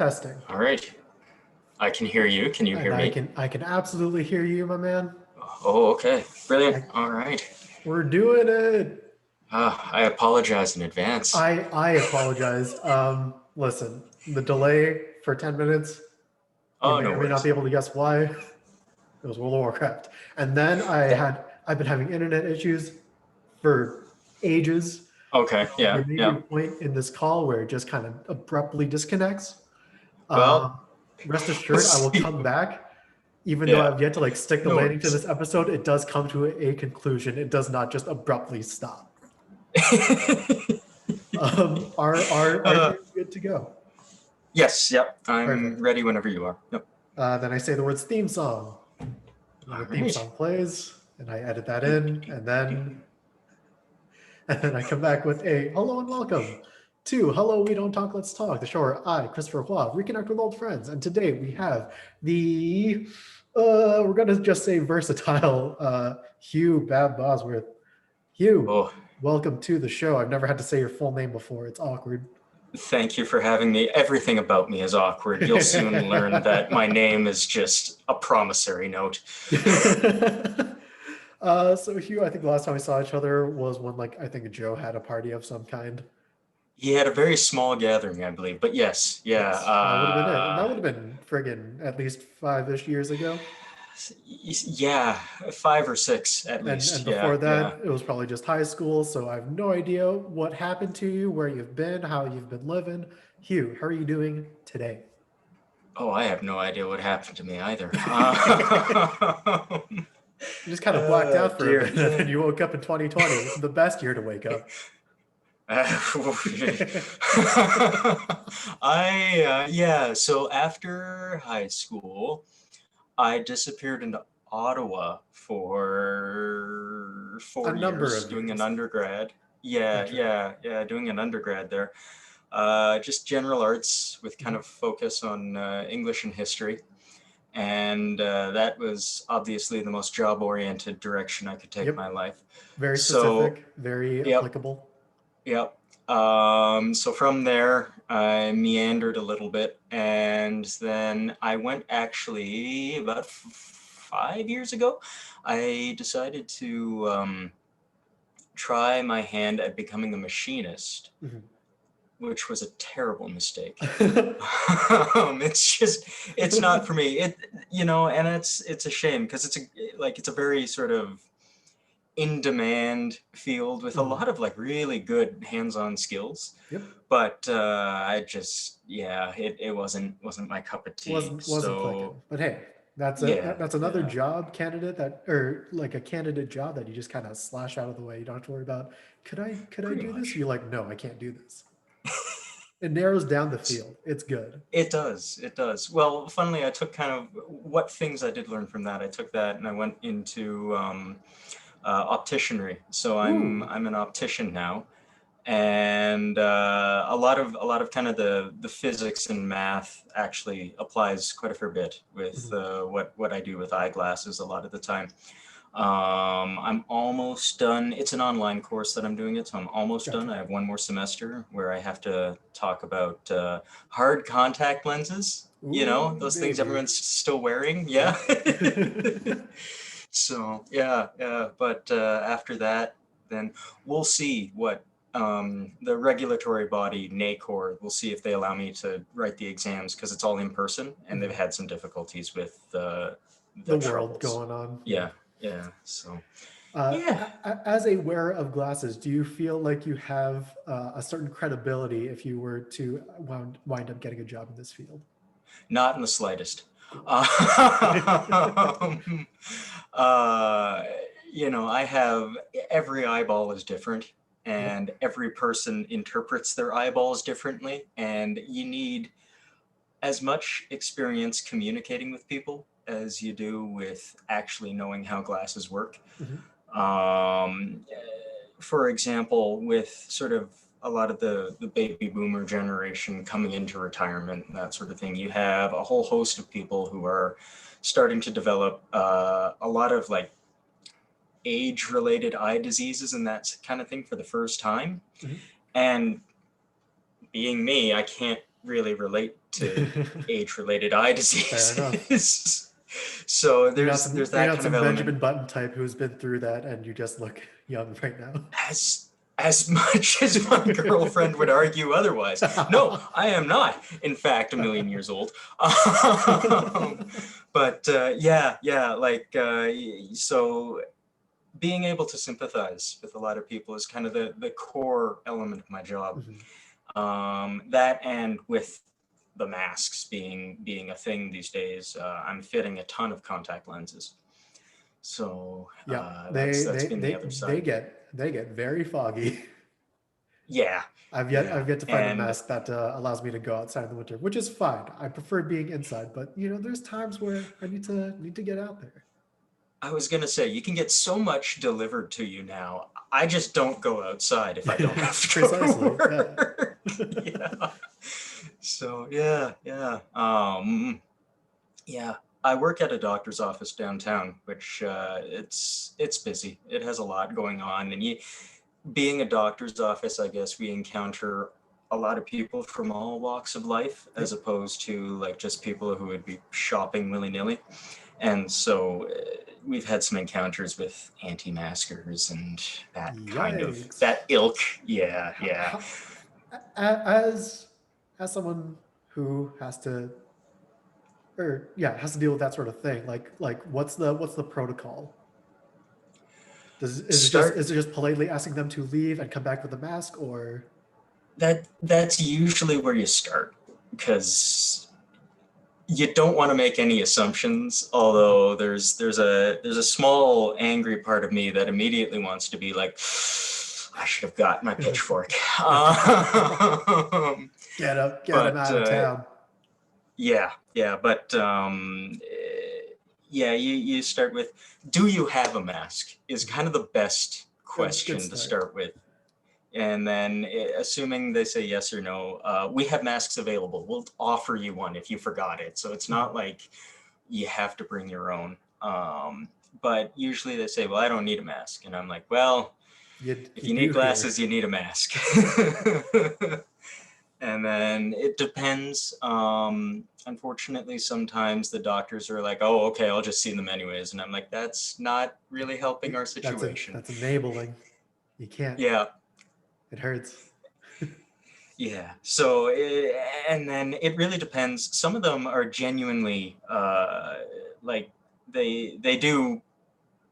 Testing. All right. I can hear you. Can you And hear me? I can absolutely hear you, my man. Oh, okay. Brilliant. I, All right. we're doing it. I apologize in advance. I apologize. Listen, the delay for 10 minutes, you Oh, may no or may not worries. be able to guess why. It was World of Warcraft. And then That, I've been having internet issues for ages. okay. Yeah. There may be a Yeah. point in this call where it just kind of abruptly disconnects. Well, Um, Rest we'll assured, I will see. come back. Even though Yeah. I've yet to like stick the No landing to worries. this episode, it does come to a conclusion. It does not just abruptly stop. Are uh, you good to go? yes. Yep. I'm Perfect. ready whenever you are. Yep. Then I say the words theme song, and All the theme right. song plays, and I edit that Do, in, do, and do. then I come back with a hello and welcome to Hello We Don't Talk Let's Talk, the show where I, Christopher Hua, reconnect with old friends. And today we have the we're gonna just say versatile Hugh Babb Bosworth. Hugh, Oh, welcome to the show. I've never had to say your full name before. It's awkward. thank you for having me. Everything about me is awkward. You'll soon learn that my name is just a promissory note. So Hugh, I think the last time we saw each other was when like I think Joe had a party of some kind. He had a very small gathering, I believe, but yes, yeah. Yes, that would have been it. And that would have been friggin' at least 5-ish years ago. Yeah, 5 or 6 at And least. Yeah, before yeah. that, it was probably just high school. So I have no idea what happened to you, where you've been, how you've been living. Hugh, how are you doing today? Oh, I have no idea what happened to me either. You just kind of blacked out for a Dear. bit, and then you woke up in 2020, the best year to wake up. Yeah, so after high school, I disappeared into Ottawa for A four number years of doing an years. undergrad. Yeah, Interesting. yeah, doing an undergrad there. Just general arts with kind Mhm. of focus on English and history. And that was obviously the most job-oriented direction I could take Yep. my life. Very So, specific, very yep, applicable. yep. So from there, I meandered a little bit, and then I went actually about 5 years ago. I decided to try my hand at becoming a machinist, Mhm. which was a terrible mistake. It's not for me. And it's a shame because it's a very sort of in-demand field with a Mhm. lot of like really good hands-on skills. Yep. But yeah, it wasn't my cup of tea. Wasn't So clicking. But hey, yeah, that's another yeah, job candidate that or like a candidate job that you just kind of slash out of the way. You don't have to worry about could I pretty do this? much. You're like, no, I can't do this. It narrows down the field. It's good. It does. It does. Well, funnily, I took kind of what things I did learn from that. I took that and I went into opticianry. So I'm Ooh. I'm an optician now, and a lot of kind of the physics and math actually applies quite a fair bit with Mhm. what I do with eyeglasses a lot of the time. I'm almost done. It's an online course that I'm doing it, so I'm almost done. Gotcha. I have one more semester where I have to talk about hard contact lenses. Ooh, Those things baby. everyone's still wearing. Yeah. Yep. So yeah, yeah. But after that, then we'll see what the regulatory body, NACOR, we'll see if they allow me to write the exams because it's all in person, and they've Mhm. had some difficulties with The the world troubles. going on. Yeah. Yeah, yeah. So Uh, yeah, as a wearer of glasses, do you feel like you have a certain credibility if you were to wind up getting a job in this field? not in the slightest. Cool. Um, uh, I have every eyeball is different, Yep. and every person interprets their eyeballs differently, and you need as much experience communicating with people as you do with actually knowing how glasses work. Mhm. Um, for example, with sort of a lot of the baby boomer generation coming into retirement and that sort of thing, you have a whole host of people who are starting to develop a lot of like age related eye diseases and that kind of thing for the first time. Mhm. And being me, I can't really relate to age-related eye Fair enough. diseases. So there's You're that not kind of some element. Benjamin Button type who's been through that, and you just look young right now. As much as my girlfriend would argue otherwise. No, I am not, in fact, a million years old. But yeah, like, so being able to sympathize with a lot of people is kind of the core element of my job. Mhm. That, and with the masks being a thing these days, I'm fitting a ton of contact lenses. So Yeah, that's been the other side. they get very foggy. Yeah, I've yeah, yet to find a and mask that allows me to go outside in the winter, which is fine. I prefer being inside, but there's times where I need to get out there. I was gonna say, you can get so much delivered to you now. I just don't go outside if I don't have to go to Precisely, yeah. work. Yeah. So yeah. I work at a doctor's office downtown, which it's busy. It has a lot going on, and being a doctor's office, I guess we encounter a lot of people from all walks of life, as Yep. opposed to like just people who would be shopping willy-nilly. And so we've had some encounters with anti-maskers and Yikes. that ilk. Yeah, How, yeah. how, as someone who has to, or yeah, has to deal with that sort of thing, like what's the protocol? Start Is it just politely asking them to leave and come back with a mask, or that's usually where you start, because you don't want to make any assumptions, although there's a small angry part of me that immediately wants to be like, I should have got my pitchfork. get him But out of town? yeah, but yeah, you start with, do you have a mask? Is kind of the best Good question to start. start with. And then, assuming they say yes or no, we have masks available. We'll offer you one if you forgot it. So it's not like you have to bring your own. But usually they say, well, I don't need a mask. And I'm like, well, if You you need do here. glasses, you need a mask. And then it depends. Unfortunately, sometimes the doctors are like, oh, okay, I'll just see them anyways. And I'm like, that's not really helping our situation. That's enabling. You can't. Yeah, It hurts. yeah. So, and then it really depends. Some of them are genuinely like, they do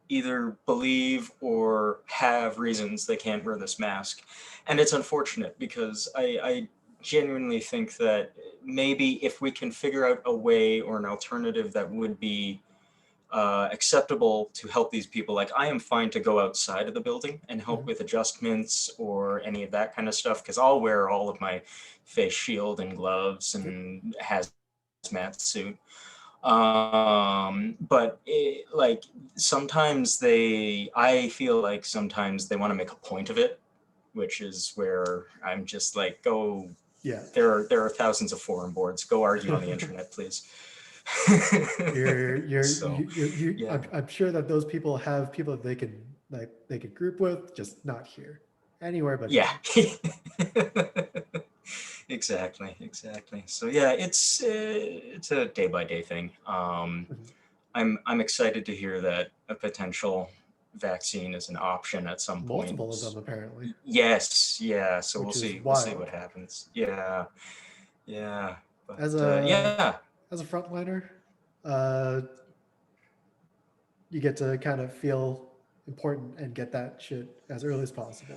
either believe or have reasons they can't wear this mask. And it's unfortunate, because I genuinely think that maybe if we can figure out a way or an alternative that would be acceptable to help these people, like, I am fine to go outside of the building and help Mhm. with adjustments or any of that kind of stuff, because I'll wear all of my face shield and gloves Yep. and hazmat suit. But like, sometimes I feel like sometimes they want to make a point of it, which is where I'm just like, go, Yeah. there are thousands of forum boards, go argue on the internet, please. So yeah, I'm sure that those people have people that they could group with, just not here. Anywhere but yeah. here. Exactly. So yeah, it's a day by day thing. Mhm. I'm excited to hear that a potential vaccine is an option at some Multiple of point. them apparently, Yes, yeah. So which is we'll see what wild. happens. Yeah, yeah. But As a yeah, frontliner, uh, you get to kind of feel important and get that shit as early as possible.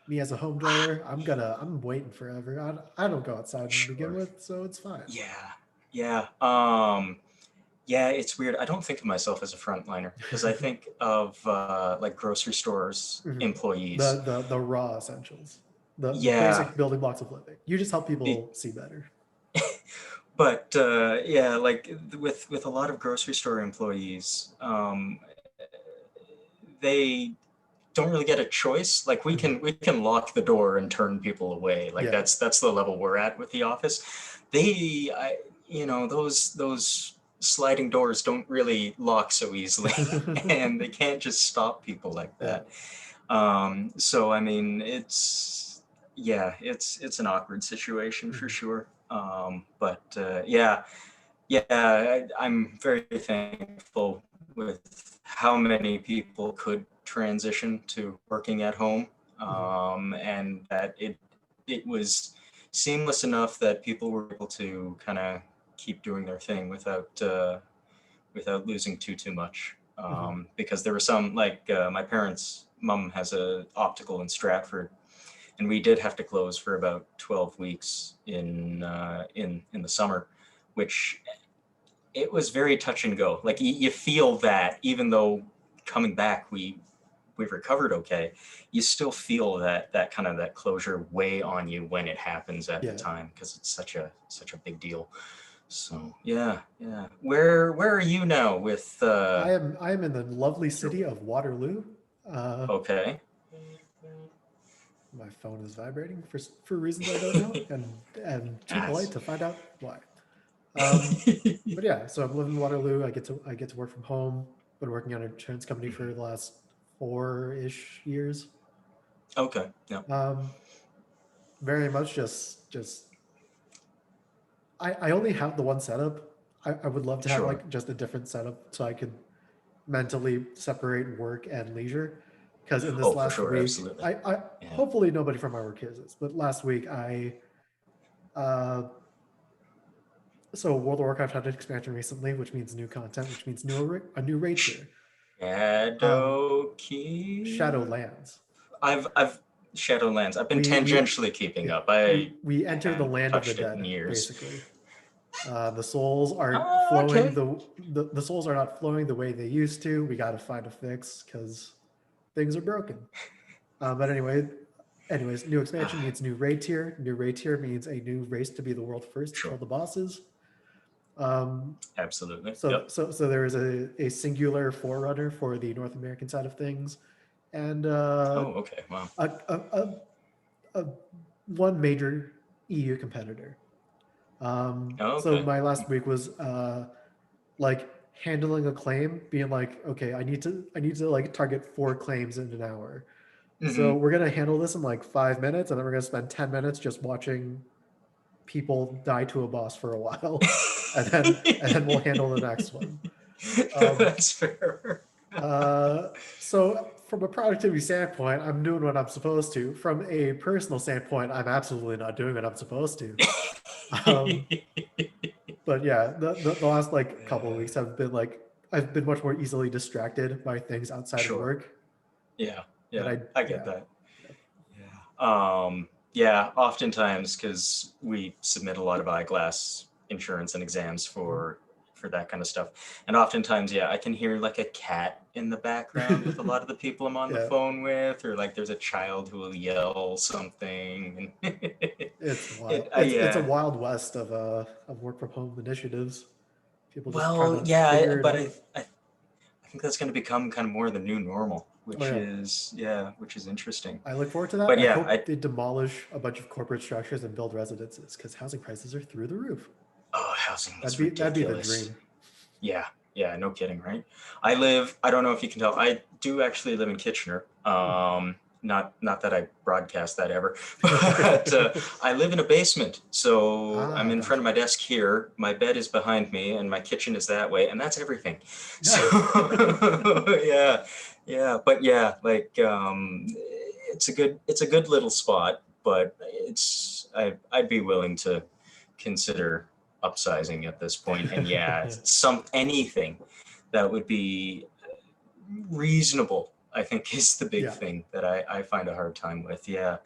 Me as a home driller, I'm waiting forever. I don't go outside to begin sure. with, so it's fine. Yeah, yeah. Yeah, it's weird. I don't think of myself as a frontliner, because I think of like grocery stores Mhm. employees. The raw essentials, the Yeah, basic building blocks of living. You just help be, people see better. but yeah, like with a lot of grocery store employees, they don't really get a choice. Like, Mhm. we can lock the door and turn people away. Like, Yeah. that's the level we're at with the office. Those sliding doors don't really lock so easily, and they can't just stop people like Yeah. that. So I mean, it's an awkward situation for Mhm. sure. I'm very thankful with how many people could transition to working at home, and that it was seamless enough that people were able to kind of keep doing their thing without losing too much. Hmm. Because there were some, like my parents' mom has a optical in Stratford, and we did have to close for about 12 weeks in the summer, which it was very touch and go. Like you feel that even though coming back we've recovered okay, you still feel that kind of that closure weigh on you when it happens at the Yeah. time, because it's such a big deal. So yeah. Where are you now with I am in the lovely your city of Waterloo. Uh, okay? my phone is vibrating for reasons I don't know, and too polite Ass. to find out why. Um, but yeah, so I'm living in Waterloo. I get to work from home. Been working on an insurance company for the last 4-ish years. Okay. Yeah. Um, very much just I only have the one setup. I would love to have Sure. like just a different setup so I could mentally separate work and leisure. Because in this Oh, for last sure. week, Absolutely. I Yeah. hopefully nobody from my work hears this, but last week uh so World of Warcraft had an expansion recently, which means new content, which means a new raid tier. Um, Shadow Key. Shadowlands. I've Shadowlands. I've been We tangentially keeping yeah up. we I enter the haven't land of the touched it in dead years. basically. The souls aren't Oh, flowing okay. the souls are not flowing the way they used to. We got to find a fix because things are broken. But anyways, new expansion means new raid tier. New raid tier means a new race to be the world first to kill Sure. the bosses. Um, Absolutely. so Yep. so so there is a singular forerunner for the North American side of things, and Oh, okay. Wow. a one major EU competitor. Oh, So okay. my last week was like handling a claim, being like, okay, I need to like target 4 claims in an hour. So Mm-hmm. we're gonna handle this in like 5 minutes, and then we're gonna spend 10 minutes just watching people die to a boss for a while, and then we'll handle the next one. Um, That's fair. so from a productivity standpoint, I'm doing what I'm supposed to. From a personal standpoint, I'm absolutely not doing what I'm supposed to. Um, but yeah, the last like couple of weeks have been like I've been much more easily distracted by things outside of Sure. work. Yeah. That Yeah. I I get yeah that. Yeah, oftentimes because we submit a lot of eyeglass insurance and exams for that kind of stuff. And oftentimes, yeah, I can hear like a cat in the background with a lot of the people I'm on the yeah. phone with, or like there's a child who will yell something. And It's wild. It's a yeah. wild west of work from home initiatives. People just trying Well, to yeah, figure it but out. I think that's going to become kind of more the new normal, Oh yeah, which is interesting. I look forward to that. But I yeah, hope they demolish a bunch of corporate structures and build residences because housing prices are through the roof. oh, housing That'd is be the ridiculous. dream. Yeah, yeah, no kidding, right? I don't know if you can tell, I do actually live in Kitchener. Not that I broadcast that ever, but I live in a basement. So I'm Ah, in front of gotcha. my desk here, my bed is behind me, and my kitchen is that way, and that's everything. So Nice. yeah, but yeah, like it's a good little spot, but I'd be willing to consider upsizing at this point. And yeah, some anything that would be reasonable, I think, is the big Yeah. thing that I find a hard time with. Yeah.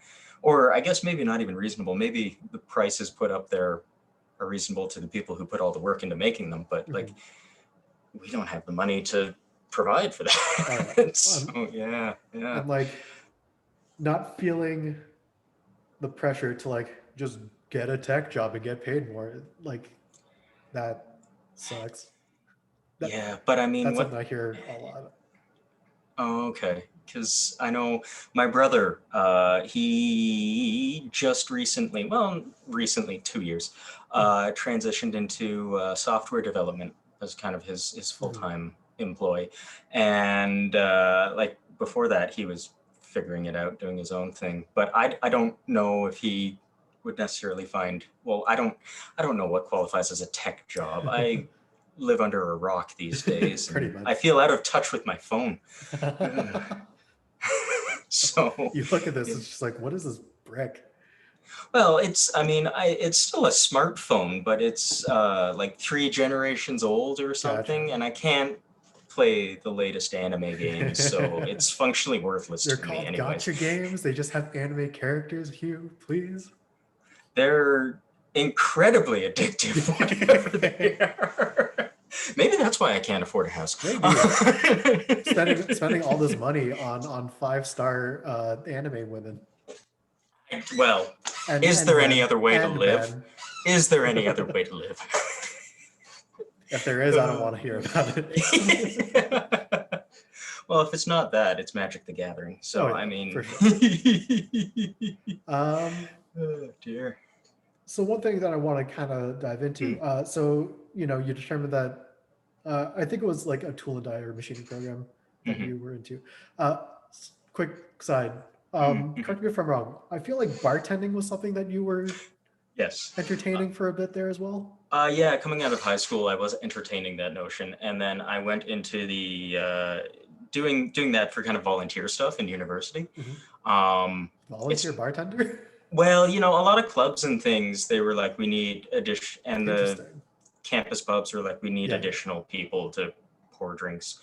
Or I guess maybe not even reasonable. Maybe the prices put up there are reasonable to the people who put all the work into making them, but like Mhm. we don't have the money to provide for Oh yeah. that. Um, So yeah. and like not feeling the pressure to like just get a tech job and get paid more. Like that sucks. That Yeah, but I mean, that's what something I hear a lot. Oh, okay. Because I know my brother, he just recently, well, recently, 2 years, transitioned into software development as kind of his Mhm. full-time employee. And like before that, he was figuring it out, doing his own thing. But I don't know if he would necessarily find. Well, I don't know what qualifies as a tech job. I live under a rock these days, Pretty and I much. feel out of touch with my phone. Ugh. So, You look at this, yeah. it's just like, what is this brick? Well, it's still a smartphone, but it's like 3 generations old or Gotcha. something, and I can't play the latest anime games, so it's functionally worthless They're to me, called anyways. gotcha games. They just have anime characters. Hugh, please. They're incredibly addictive, whatever they are. Maybe that's why I can't afford a house. Maybe spending all this money on 5-star anime women Well, and is there any men other way to and live? men. Is there any other way to live? If there is, I don't want to hear about it. Well, if it's not that, it's Magic the Gathering. So, Oh I yeah, for mean, sure. Um, oh dear. so one thing that I want to kind of dive into. So you determined that I think it was like a tool and die or machining program that Mhm. you were into. Uh, quick side. Mhm. Correct me if I'm wrong. I feel like bartending was something that you were Yes. entertaining for a bit there as well. Yeah, coming out of high school, I was entertaining that notion, and then I went into the doing that for kind of volunteer stuff in university. Mhm. It's Volunteer bartender. well, a lot of clubs and things. They were like, we need addition, and the Interesting. campus pubs were like, we need Yeah, yeah. additional people to pour drinks,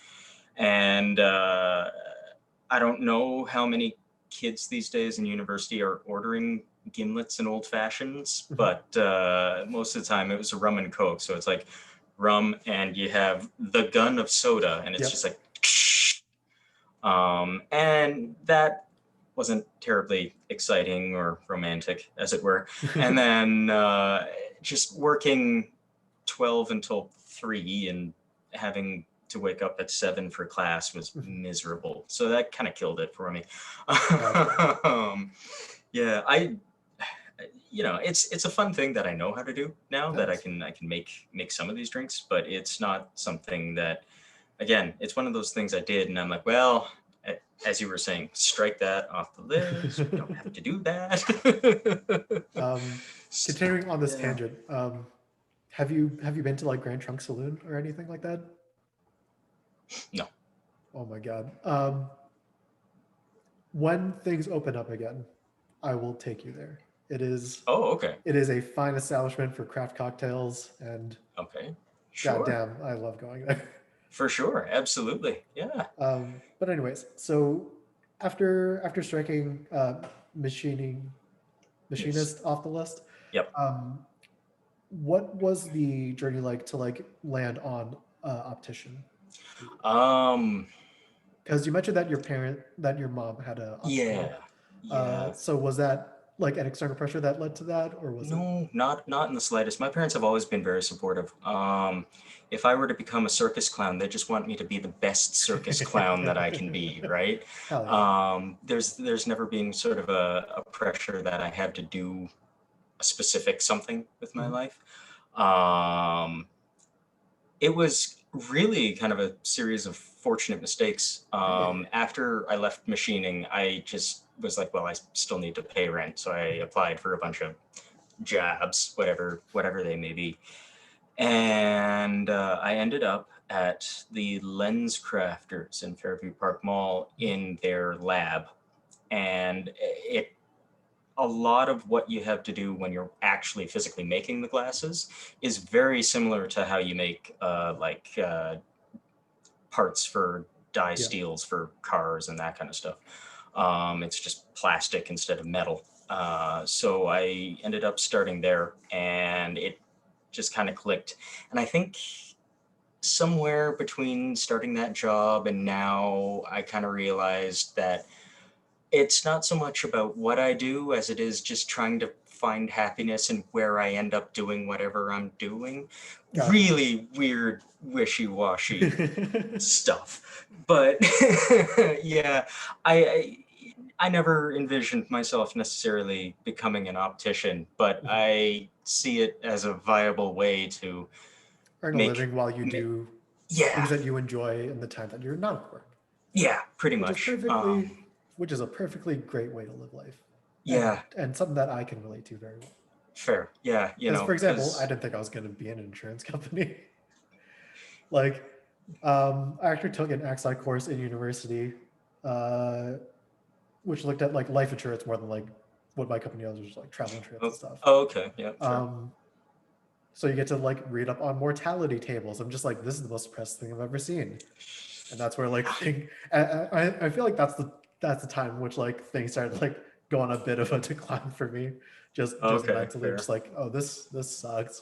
and I don't know how many kids these days in university are ordering gimlets and old fashions, Mhm. but most of the time it was a rum and coke. So it's like rum, and you have the gun of soda, and it's just Yep. like, and that wasn't terribly exciting or romantic, as it were. And then just working 12 until 3 and having to wake up at 7 for class was miserable. So that kind of killed it for me. Gotcha. Yeah, it's a fun thing that I know how to do now, that I Nice. can make some of these drinks, but it's not something that, again, it's one of those things I did, and I'm like, well, as you were saying, strike that off the list. We don't have to do that. um, So, continuing on this yeah. tangent, have you been to like Grand Trunk Saloon or anything like that? No. Oh my god. When things open up again, I will take you there. It is Oh, okay. it is a fine establishment for craft cocktails, and Okay. Sure. goddamn, I love going there. For sure. Absolutely. Yeah. But anyways, so after striking machining Yes. machinist off the list, Yep. um, what was the journey like to like land on optician? Um, Because you mentioned that your mom had a optical. yeah. Yeah. So was that like an external pressure that led to that, or was it? No, not in the slightest. My parents have always been very supportive. If I were to become a circus clown, they just want me to be the best circus clown that I can be, right? Hell yeah. There's never been sort of a pressure that I have to do a specific something with my Mhm. life. Um, it was really kind of a series of fortunate mistakes. Hey. After I left machining, I just was like, well, I still need to pay rent, so I Mhm. applied for a bunch of jobs, whatever they may be. And I ended up at the Lens Crafters in Fairview Park Mall Mhm. in their lab. And a lot of what you have to do when you're actually physically making the glasses is very similar to how you make parts for die Yeah. steels for cars and that kind of stuff. It's just plastic instead of metal. So I ended up starting there, and it just kind of clicked. And I think somewhere between starting that job and now, I kind of realized that it's not so much about what I do as it is just trying to find happiness in where I end up doing whatever I'm doing. Gotcha. Really weird, wishy washy stuff. But yeah, I, I never envisioned myself necessarily becoming an optician, but Mhm. I see it as a viable way to Earn a make, living while you ma- do yeah, things that you enjoy in the time that you're not at work, yeah, pretty which is much. perfectly, which is a perfectly great way to live life. Yeah, and something that I can relate to very well. fair. Yeah, Because, for example, I because didn't think I was going to be in an insurance company. Like, I actually took an XI course in university, uh, which looked at like life insurance more than like what my company does, which is like travel insurance and oh, stuff. oh, okay, yeah, fair. Um, so you get to like read up on mortality tables. I'm just like, this is the most depressing thing I've ever seen, and that's where like I feel like that's the time in which like things started like going a bit of a decline for me, just Okay, mentally. I'm fair. just like, oh, this sucks.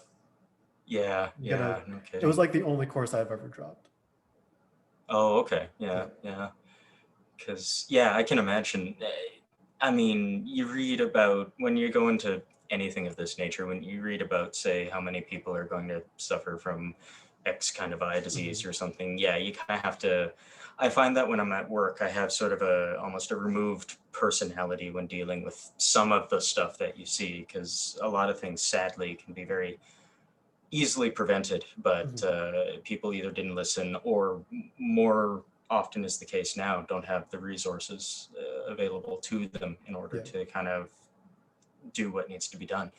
Yeah, I'm gonna. yeah, no It was kidding. like the only course I've ever dropped. Oh, okay, yeah, Yeah. yeah. Because, yeah, I can imagine. I mean, you read about when you go into anything of this nature, when you read about, say, how many people are going to suffer from X kind of eye Mm-hmm. disease or something, yeah, you kind of have to. I find that when I'm at work, I have sort of almost a removed personality when dealing with some of the stuff that you see, because a lot of things, sadly, can be very easily prevented, but Mm-hmm. people either didn't listen or more often is the case now, don't have the resources available to them in order Yeah. to kind of do what needs to be done.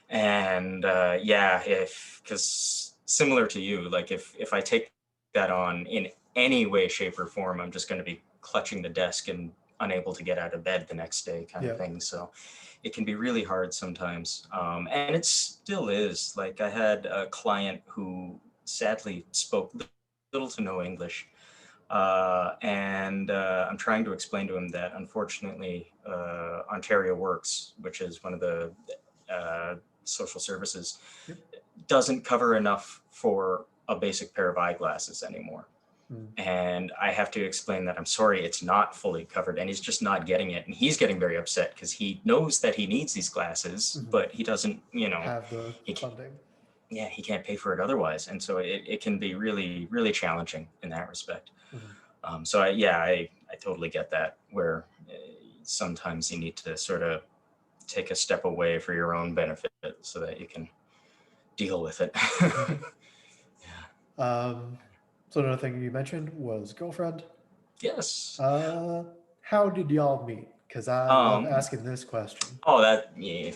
And yeah, if because similar to you, like if I take that on in any way, shape, or form, I'm just going to be clutching the desk and unable to get out of bed the next day, kind of Yeah. thing. So it can be really hard sometimes, and it still is. Like I had a client who sadly spoke little to no English, and I'm trying to explain to him that unfortunately Ontario Works, which is one of the uh, social services, Yep. doesn't cover enough for a basic pair of eyeglasses anymore. Mm. And I have to explain that I'm sorry, it's not fully covered, and he's just not getting it. And he's getting very upset because he knows that he needs these glasses, Mm-hmm. but he doesn't, Have the he can't, funding. yeah, he can't pay for it otherwise. And so it can be really, really challenging in that respect. Mm-hmm. So I totally get that, where sometimes you need to sort of take a step away for your own benefit so that you can deal with it. Mm-hmm. Yeah. So another thing you mentioned was girlfriend. Yes. Uh, how did y'all meet? Because I love Um, asking this question. oh, that, yeah.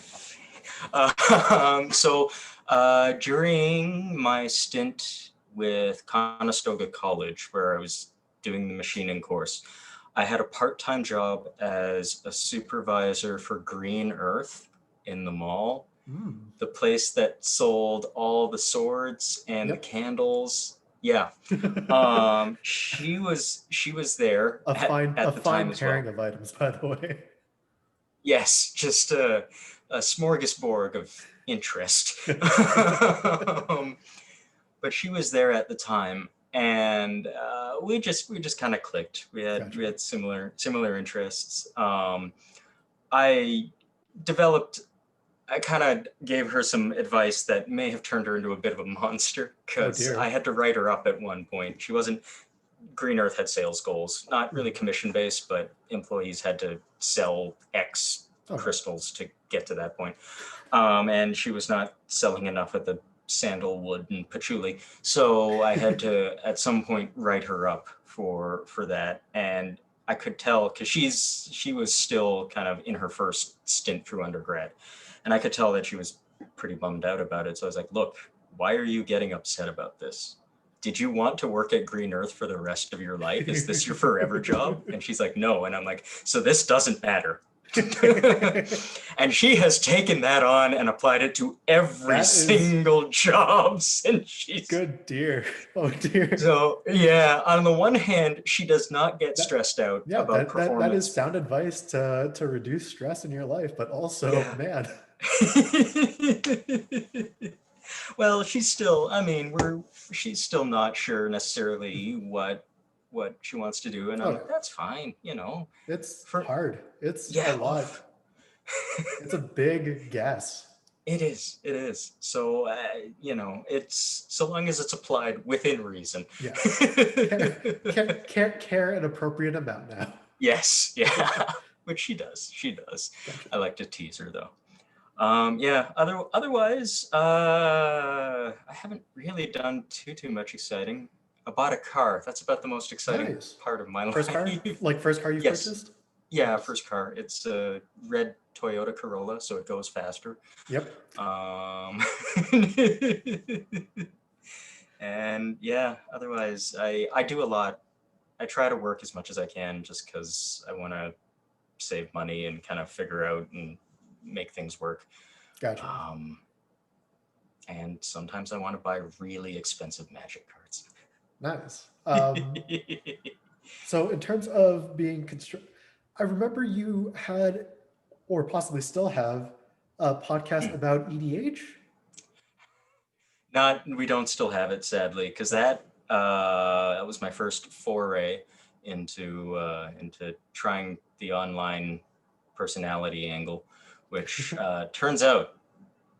So during my stint with Conestoga College, where I was doing the machining course, I had a part-time job as a supervisor for Green Earth in the mall, Mm. the place that sold all the swords and the Yep. candles. Yeah. She was there A at the time fine as well. pairing of items, by the way. Yes, just a smorgasbord of interest. um, but she was there at the time, and we just kind of clicked. We had Gotcha. we had similar interests. I developed. I kind of gave her some advice that may have turned her into a bit of a monster, Oh because I dear. had to write her up at one point. She wasn't Green Earth had sales goals, not really Mm. commission based, but employees had to sell X Okay. crystals to get to that point. And she was not selling enough at the sandalwood and patchouli, so I had to at some point write her up for that. And I could tell because she was still kind of in her first stint through undergrad, and I could tell that she was pretty bummed out about it. So I was like, "Look, why are you getting upset about this? Did you want to work at Green Earth for the rest of your life? Is this your forever job?" And she's like, "No." And I'm like, "So this doesn't matter." And she has taken that on and applied it to every That is single job since she's. good, dear. Oh dear. So yeah, on the one hand, she does not get That stressed out yeah, about that is performance. sound advice to reduce stress in your life, but also, Yeah. man, Well, she's still, I mean, she's still not sure necessarily what she wants to do, and oh I'm like, no, that's fine, it's for hard. It's a yeah, lot. It's a big guess. it is. So it's so long as it's applied within reason. Yes. Care an appropriate amount now. Yes, yeah, which she does. Gotcha. I like to tease her though. Yeah, otherwise, I haven't really done too much exciting. I bought a car. That's about the most exciting Nice. part of my First car? life. Like first car you've Yes, purchased? Yeah, Nice. first car. It's a red Toyota Corolla, so it goes faster. Yep. Um, and yeah, otherwise I do a lot. I try to work as much as I can just because I want to save money and kind of figure out and make things work. Gotcha. Um, and sometimes I want to buy really expensive magic cards. Nice. So in terms of being I remember you had, or possibly still have, a podcast about EDH. Not, we don't still have it, sadly, because that was my first foray into trying the online personality angle, which turns out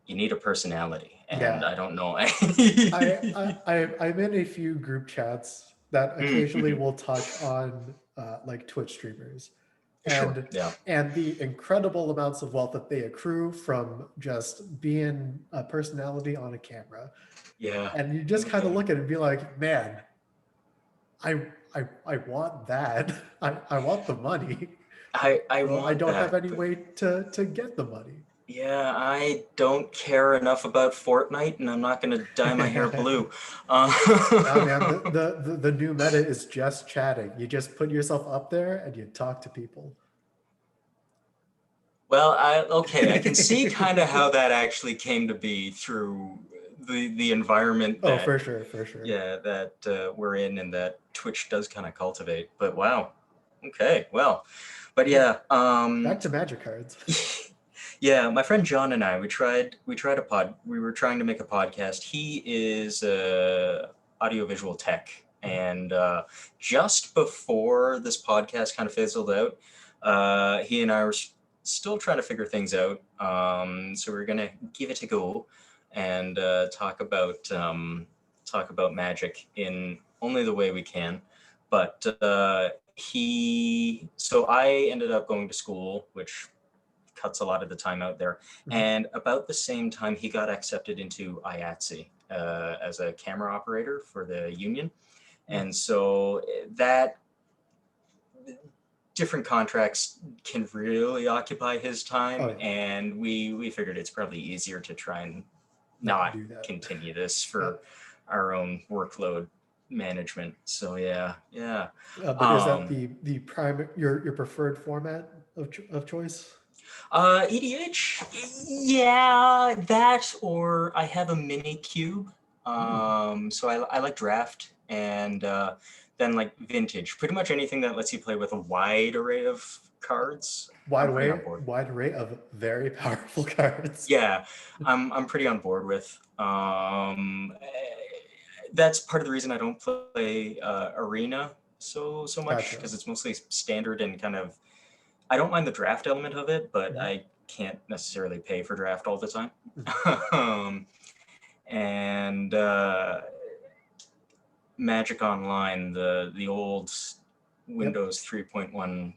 you need a personality, and Yeah. I don't know. I'm in a few group chats that occasionally Mhm. will touch on like Twitch streamers, Sure. and Yeah. the incredible amounts of wealth that they accrue from just being a personality on a camera. Yeah. And you just kind of Yeah. look at it and be like, man, I want that. I want the money. I Well, I want don't have that, any but way to get the money. yeah, I don't care enough about Fortnite, and I'm not going to dye my hair blue. Nah, man, Uh, the new meta is just chatting. You just put yourself up there and you talk to people. Well, okay, I can see kind of how that actually came to be through the environment Oh, that, for sure, for sure. yeah, that we're in and that Twitch does kind of cultivate. But wow, okay, well, but Yeah. yeah, Back to magic cards. yeah, my friend John and I, we tried a pod. We were trying to make a podcast. He is audiovisual tech, and just before this podcast kind of fizzled out, he and I were still trying to figure things out. So we're gonna give it a go and talk about magic in only the way we can. But so I ended up going to school, which cuts a lot of the time out there. Mhm. And about the same time, he got accepted into IATSE as a camera operator for the union. Mm. And so that different contracts can really occupy his Oh time. yeah, And we figured it's probably easier to try and not not do that. continue this Yeah. for our own workload management. So yeah, yeah. But is that Um, the prime your preferred format of choice? EDH, yeah, that, or I have a mini cube. Hmm. So I like draft and then like vintage. Pretty much anything that lets you play with a wide array of cards. I'm pretty on board. Wide array of very powerful cards. Yeah, I'm pretty on board with. That's part of the reason I don't play Arena so much Gotcha. because it's mostly standard and kind of. I don't mind the draft element of it, but Mhm. I can't necessarily pay for draft all the time. Mhm. um, and Magic Online, the old Yep. Windows 3.1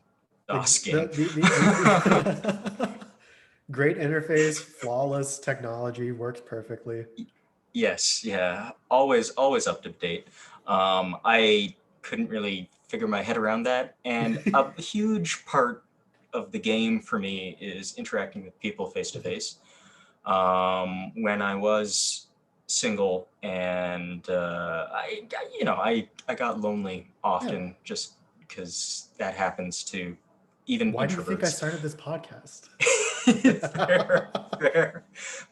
Ex- DOS the, game. the great interface, flawless technology, works perfectly. Yes, yeah, always up to date. I couldn't really figure my head around that, and a huge part of the game for me is interacting with people face to Mhm. face. When I was single and I got lonely Yeah. often just because that happens to even Why do you think I introverts. started this podcast? Fair, fair.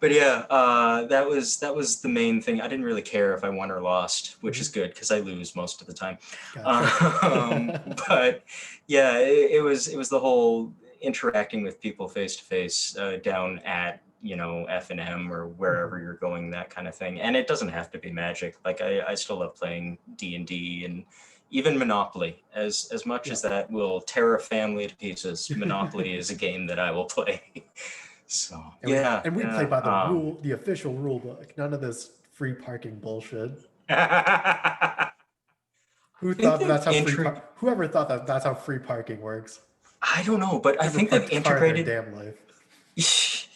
But yeah, that was the main thing. I didn't really care if I won or lost, which is Mhm. good because I lose most of the time. Gotcha. But yeah, it was the whole interacting with people face to face down at F&M or wherever Mhm. you're going, that kind of thing. And it doesn't have to be Magic. Like I still love playing D&D and even Monopoly. As much Yeah. as that will tear a family to pieces, Monopoly is a game that I will play. So yeah, And we play yeah. by the official rule book. None of this free parking bullshit. I Who think thought they've that's how whoever thought that that's how free parking works? I don't know, but I Never think they've parked a car in their integrated damn life.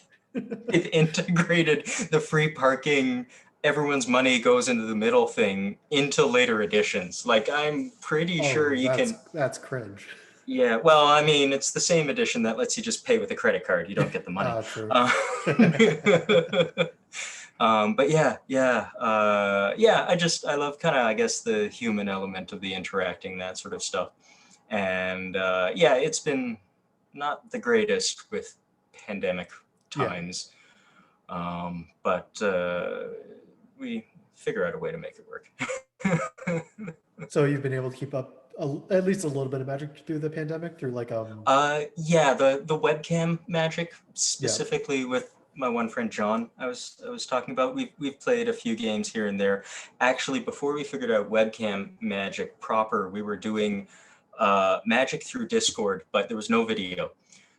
they've integrated the free parking, everyone's money goes into the middle thing into later editions. Like I'm pretty sure Oh, you can. that's cringe. Yeah, well, I mean, it's the same edition that lets you just pay with a credit card. You don't get the money. True. Uh, but yeah. I love kind of, I guess, the human element of the interacting, that sort of stuff. And yeah, it's been not the greatest with pandemic Yeah. times, but we figure out a way to make it work. So you've been able to keep up at least a little bit of Magic through the pandemic through like Yeah, the webcam magic, yeah. specifically with my one friend John, I was talking about. We've played a few games here and there. Actually, before we figured out webcam magic proper, we were doing magic through Discord, but there was no video. Oh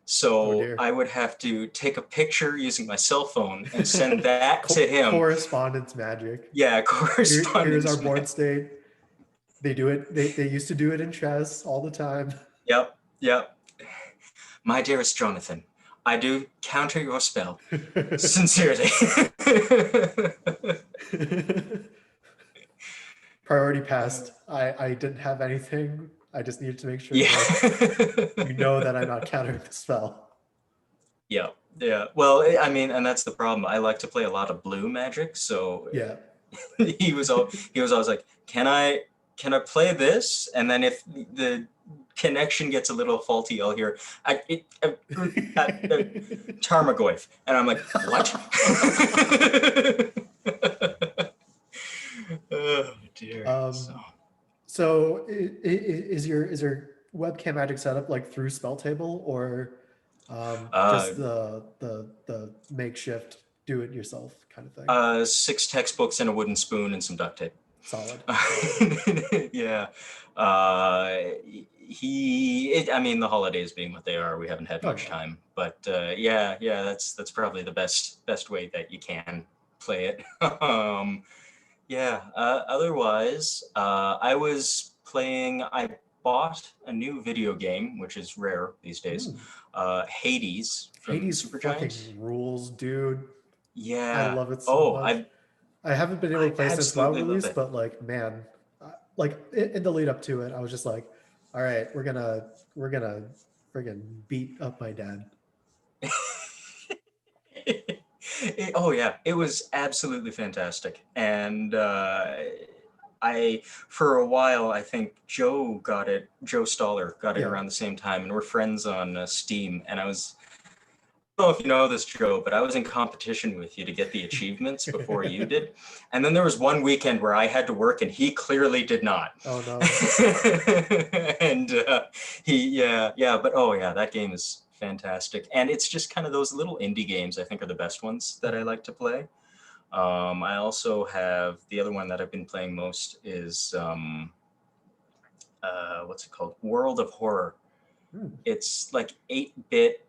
So dear. I would have to take a picture using my cell phone and send that to him. Correspondence magic. Yeah, Here's our correspondence. board state. They do it. They used to do it in chess all the time. Yep, yep. My dearest Jonathan, I do counter your spell. Sincerely. Priority passed. I didn't have anything. I just needed to make sure Yeah. that you know that I'm not countering the spell. Yeah. Yeah. Well, I mean, and that's the problem. I like to play a lot of blue magic, so Yeah. he was always like, "Can I play this?" And then if the connection gets a little faulty, I'll hear Tarmogoyf, and I'm like, "What?" Oh dear. So is your webcam magic setup like through spell table or just the makeshift do it yourself kind of thing? 6 textbooks and a wooden spoon and some duct tape. Solid. Yeah. I mean, the holidays being what they are, we haven't had much time, but yeah, that's probably the best way that you can play it. Yeah. Otherwise, I bought a new video game, which is rare these days. Hades from Hades fucking Supergiant. rules, dude. I Yeah. love it so Oh, much. I haven't been able to I play since WoW absolutely love release, it. but like, man, like in the lead up to it, I was just like, all right, we're gonna friggin' beat up my dad. Oh yeah, it was absolutely fantastic. And for a while, I think Joe Stoller got it Yeah. around the same time, and we're friends on Steam. And I don't know if you know this, Joe, but I was in competition with you to get the achievements before you did. And then there was one weekend where I had to work, and he clearly did not. Oh no. And but oh yeah, that game is fantastic. And it's just kind of those little indie games I think are the best ones that I like to play. I also have the other one that I've been playing most is what's it called? World of Horror. It's like 8-bit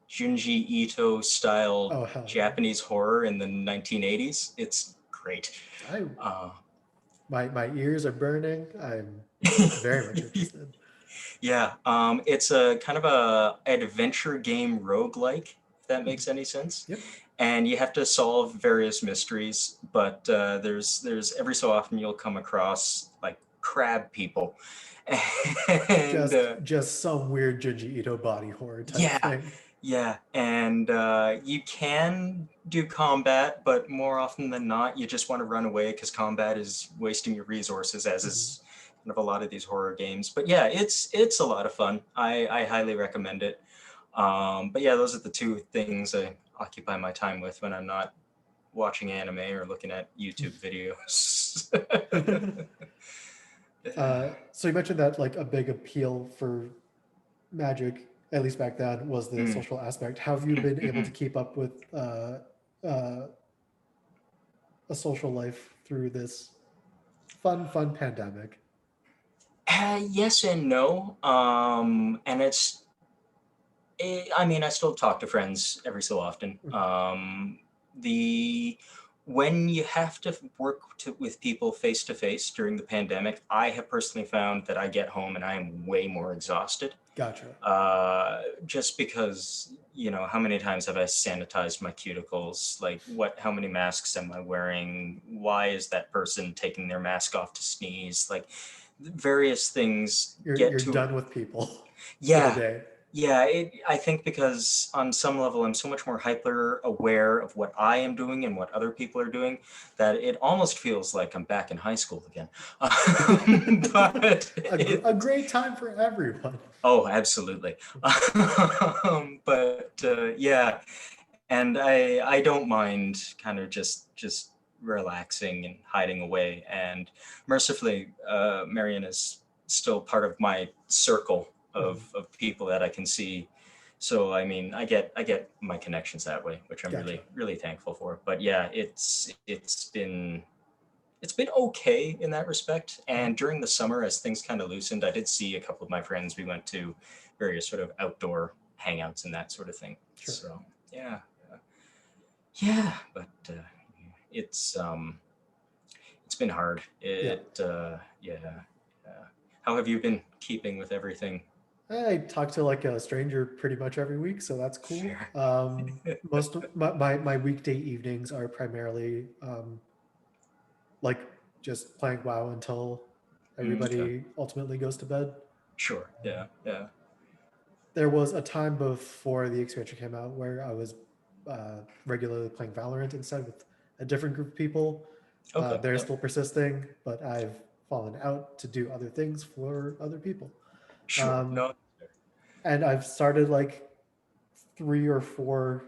Junji Ito style Japanese horror in the 1980s. It's great. My ears are burning. I'm very much interested. Yeah, it's a kind of a adventure game roguelike, if that makes any sense. Yep. And you have to solve various mysteries, but there's every so often you'll come across like crab people. And just some weird Junji Ito body horror type thing. Yeah, and you can do combat, but more often than not, you just want to run away because combat is wasting your resources, as is kind of a lot of these horror games. But yeah, it's a lot of fun. I highly recommend it. But yeah, those are the two things I occupy my time with when I'm not watching anime or looking at YouTube videos. So you mentioned that like a big appeal for Magic, at least back then, was the social aspect. How have you been able to keep up with a social life through this fun pandemic? Yes and no. And I mean, I still talk to friends every so often. When you have to work with people face to face during the pandemic, I have personally found that I get home and I am way more exhausted. Gotcha. Just because, how many times have I sanitized my cuticles? Like, how many masks am I wearing? Why is that person taking their mask off to sneeze? Like, various things get You're to. done with people for the Yeah, day. yeah. I think because on some level I'm so much more hyper aware of what I am doing and what other people are doing that it almost feels like I'm back in high school again. But A great time for everyone. oh, absolutely. But yeah, and I don't mind kind of just relaxing and hiding away. And mercifully, Marion is still part of my circle Mhm. of people that I can see. So I mean, I get my connections that way, which I'm Gotcha. really thankful for. But yeah, it's been okay in that respect. Mhm. And during the summer, as things kind of loosened, I did see a couple of my friends. We went to various sort of outdoor hangouts and that sort of thing. Sure. So yeah, yeah, but it's it's been hard. Yeah. Yeah. How have you been keeping with everything? I talk to like a stranger pretty much every week, so that's cool. Fair. Most of my weekday evenings are primarily like just playing WoW until Okay. everybody ultimately goes to bed. Sure. Yeah. Yeah. There was a time before the expansion came out where I was regularly playing Valorant instead with a different group of people. Okay. They're Yep. still persisting, but I've fallen out to do other things for other people. Sure. Um, No. and I've started like 3 or 4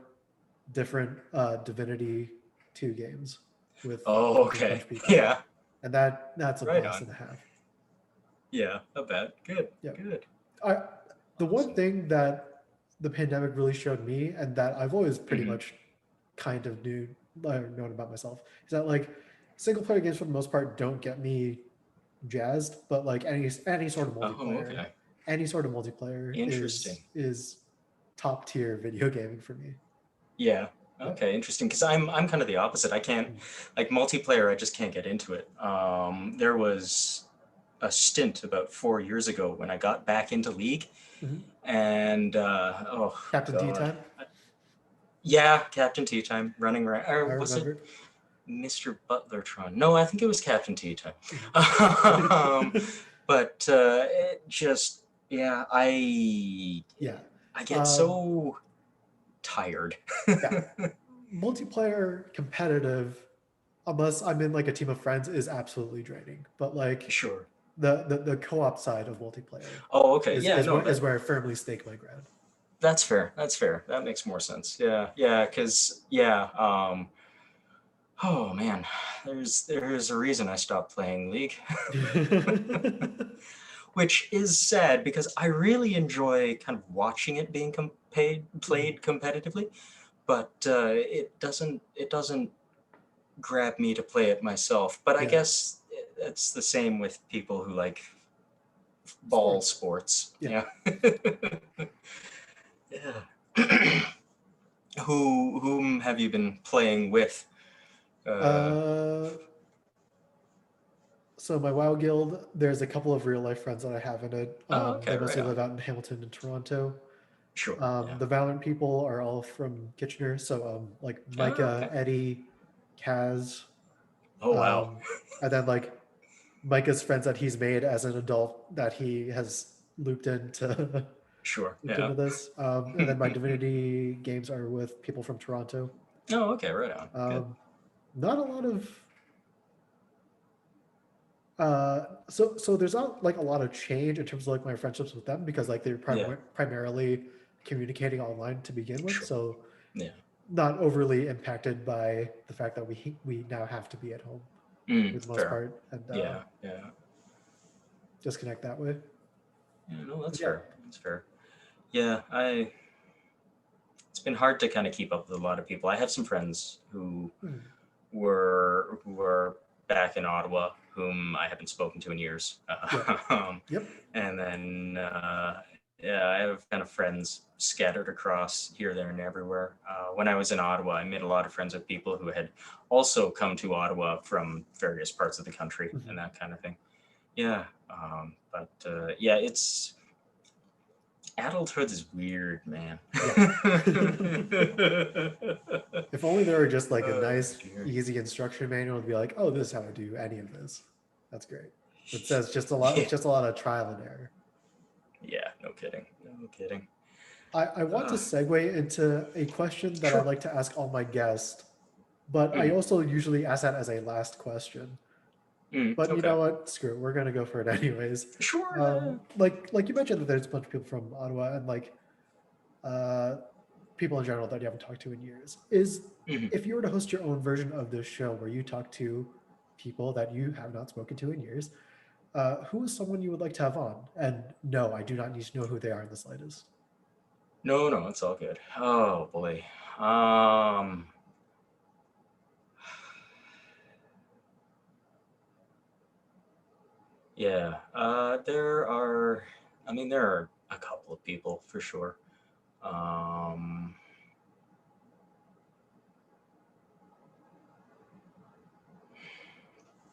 different Divinity 2 games Oh, with a bunch okay. of people, Yeah. and that's a Right blast on. and a half. Yeah. I bet. Good. Yeah, Good. I, the one Awesome. thing that the pandemic really showed me, and that I've always pretty Hmm. much kind of known about myself, is that like single player games for the most part don't get me jazzed, but like any sort of Oh, multiplayer, okay. any sort of multiplayer Interesting. is top tier video gaming for me. Yeah. Yeah. Okay, interesting. Because I'm kind of the opposite. I can't Mm. like multiplayer. I just can't get into it. There was a stint about 4 years ago when I got back into League, Mhm. and oh Captain Tea god, Time. yeah, Captain Tea Time running around, I or was it remember. Mr. Butlertron? No, I think it was Captain Tea Time. um, Mhm. but it just yeah, Yeah. I get Um, so tired. yeah. Multiplayer competitive, unless I'm in like a team of friends, is absolutely draining. But like Sure. the co-op side of multiplayer Oh, okay. is Yeah, is no, where is where I firmly stake my ground. that's fair. That's fair. That makes more sense. Yeah, yeah, because yeah. Oh man, there's a reason I stopped playing League, which is sad because I really enjoy kind of watching it being Mhm. played competitively, but it doesn't grab me to play it myself. But I Yeah, guess it's the same with people who like ball sports. sports. Yeah. Yeah. Yeah. Whom have you been playing with? Uh, Uh, so my WoW guild, there's a couple of real life friends that I have in it. oh, They okay, right mostly on. live out in Hamilton and Toronto. Sure. Yeah. The Valorant people are all from Kitchener, so like Oh, Micah, okay. Eddie, Kaz, Oh, wow. um, and then like Micah's friends that he's made as an adult that he has looped into Sure. looped Yeah. into this. And then my Divinity games are with people from Toronto. Oh, okay. Right on. Good. Um, Not a lot of so there's not like a lot of change in terms of like my friendships with them because like they're Yeah. primarily communicating online to begin with, Sure. so Yeah. not overly impacted by the fact that we now have to be at home for the most Fair. part and Yeah. Yeah. disconnect that way. Yeah. No, that's But yeah. fair. That's fair. Yeah. It's been hard to kind of keep up with a lot of people. I have some friends who Mm. were back in Ottawa, whom I haven't spoken to in years. Yeah. Um, Yep. and then yeah, I have kind of friends scattered across here, there, and everywhere. When I was in Ottawa, I made a lot of friends with people who had also come to Ottawa from various parts of the country Mhm. and that kind of thing. Yeah, but yeah, it's adulthood is weird, man. Yeah. If only there were just like a Oh nice, dear. easy instruction manual to be like, oh, this is how I do any of this. That's great. It says Yeah. just a lot of trial and error. Yeah, no kidding. No kidding. I want to Uh, segue into a question that I sure. like to ask all my guests, but I Mm, also usually ask that as a last question. But you okay. know what? Screw it. We're gonna go for it anyways. Sure. Like you mentioned that there's a bunch of people from Ottawa and like uh, people in general that you haven't talked to in years. Is Mhm. if you were to host your own version of this show where you talk to people that you have not spoken to in years, who is someone you would like to have on? And no, I do not need to know who they are in the slightest. No, no, it's all good. Oh boy. Um, yeah. There are. I mean, there are a couple of people for sure. Um,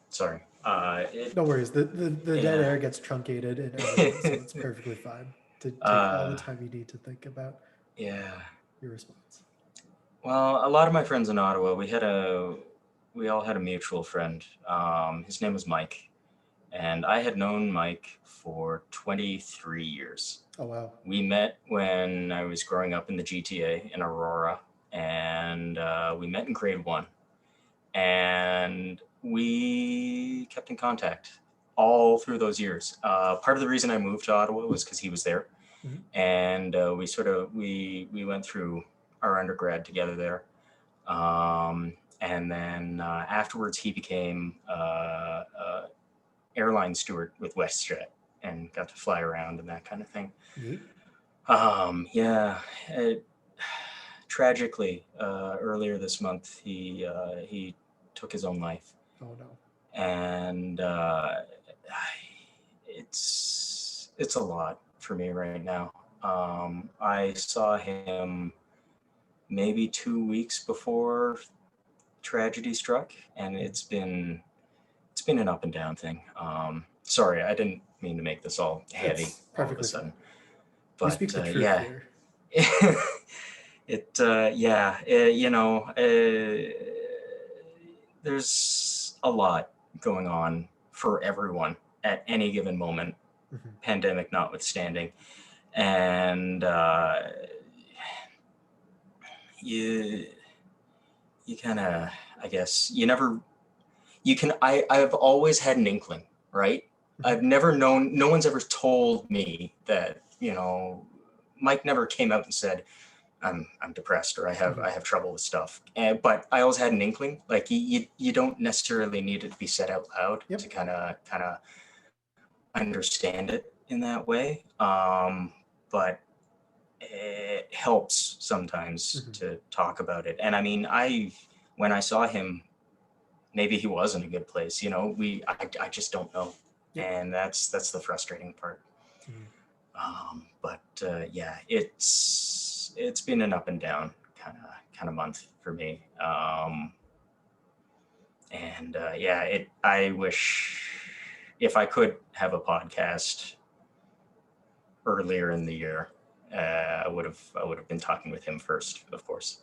sorry. No worries. The dead Yeah. air gets truncated in editing, so it's perfectly fine to take all the uh, time you need to think about yeah. your response. Well, a lot of my friends in Ottawa, we all had a mutual friend. His name was Mike, and I had known Mike for 23 years. Oh wow. We met when I was growing up in the GTA in Aurora, and we met in grade one. And we kept in contact all through those years. Part of the reason I moved to Ottawa was because he was there, Mhm. and we went through our undergrad together there. And then afterwards, he became airline steward with WestJet and got to fly around and that kind of thing. Neat. Yeah, it, tragically, earlier this month, he took his own life, Oh no. and it's a lot for me right now. I saw him maybe 2 weeks before tragedy struck, and Mhm. it's been an up and down thing. Sorry, I didn't mean to make this all heavy It's all of a perfectly fine. sudden, We but speak the truth yeah, here. yeah, there's a lot going on for everyone at any given moment, Mhm. pandemic notwithstanding, and you you kind of, I guess, you never you can I've always had an inkling, right? Mhm. I've never known, no one's ever told me that, Mike never came out and said, I'm depressed, or Mhm. I have trouble with stuff. But I always had an inkling. Like you don't necessarily need it to be said out loud to Yep. kind of understand it in that way. But it helps sometimes Mhm. to talk about it. And I mean, I when I saw him, maybe he was in a good place. I just don't know, Yep. and that's the frustrating part. Mhm. But yeah, it's been an up and down kind of month for me. And yeah, it. I wish if I could have a podcast earlier in the year, I would have been talking with him first, of course.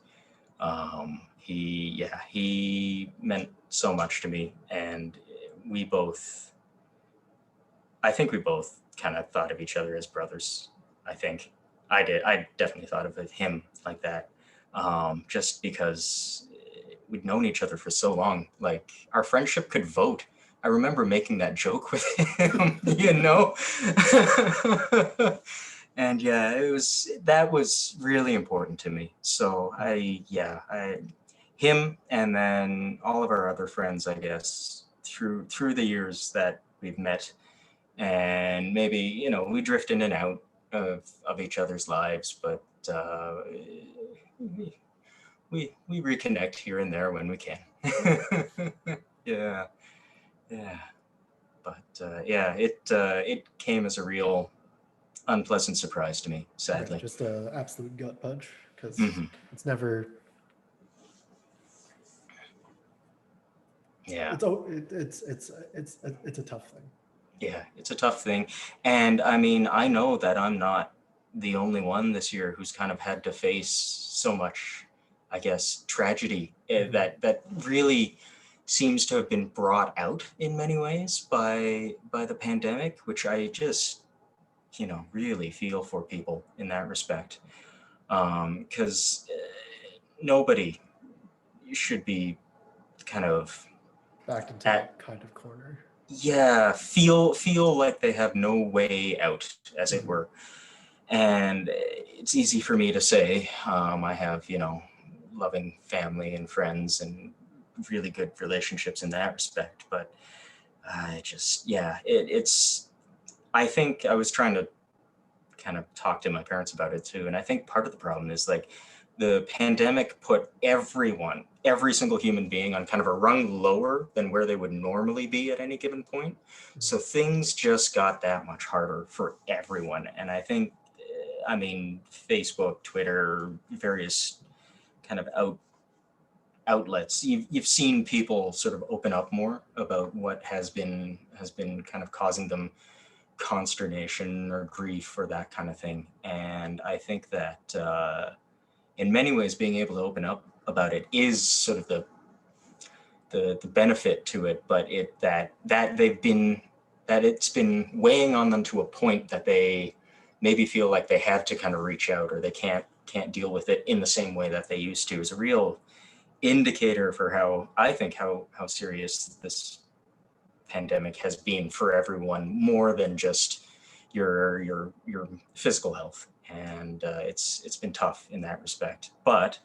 He meant so much to me, and we both I think we both kind of thought of each other as brothers. I think I did. I definitely thought of him like that, just because we'd known each other for so long. Like our friendship could vote. I remember making that joke with him, and yeah, that was really important to me. So Mhm. him, and then all of our other friends, I guess, through the years that we've met, and maybe we drift in and out of each other's lives, but we, we reconnect here and there when we can. Yeah, yeah, but yeah, it came as a real unpleasant surprise to me, Yeah, sadly. just a absolute gut punch because Hmm. it's never Yeah, it's a tough thing. yeah, it's a tough thing, and I mean, I know that I'm not the only one this year who's kind of had to face so much, I guess, tragedy, Mhm. that really seems to have been brought out in many ways by the pandemic, which I just, really feel for people in that respect. Because nobody should be kind of Backed into at that kind of corner. yeah, feel like they have no way out, as it were. And it's easy for me to say, I have, loving family and friends and really good relationships in that respect. But I just, yeah, it's, I think I was trying to kind of talk to my parents about it too. And I think part of the problem is like the pandemic put everyone, every single human being on kind of a rung lower than where they would normally be at any given point. So things just got that much harder for everyone. And I think, I mean, Facebook, Twitter, various kind of outlets, you've seen people sort of open up more about what has been kind of causing them consternation or grief or that kind of thing. And I think that in many ways, being able to open up about it is sort of the benefit to it, but it's been weighing on them to a point that they maybe feel like they have to kind of reach out, or they can't deal with it in the same way that they used to, is a real indicator for how serious this pandemic has been for everyone, more than just your physical health. And it's been tough in that respect. But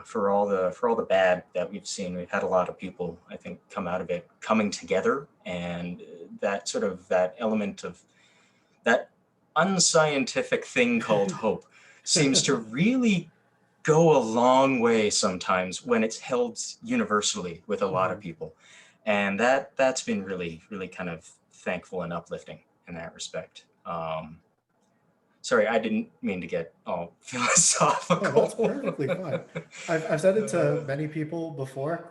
for all the bad that we've seen, we've had a lot of people, I think, come out of it coming together, and that element of that unscientific thing called hope seems to really go a long way sometimes when it's held universally with a lot of people. And that's been really, really kind of thankful and uplifting in that respect. Sorry, I didn't mean to get all philosophical. No, that's perfectly fine. I've said it to many people before.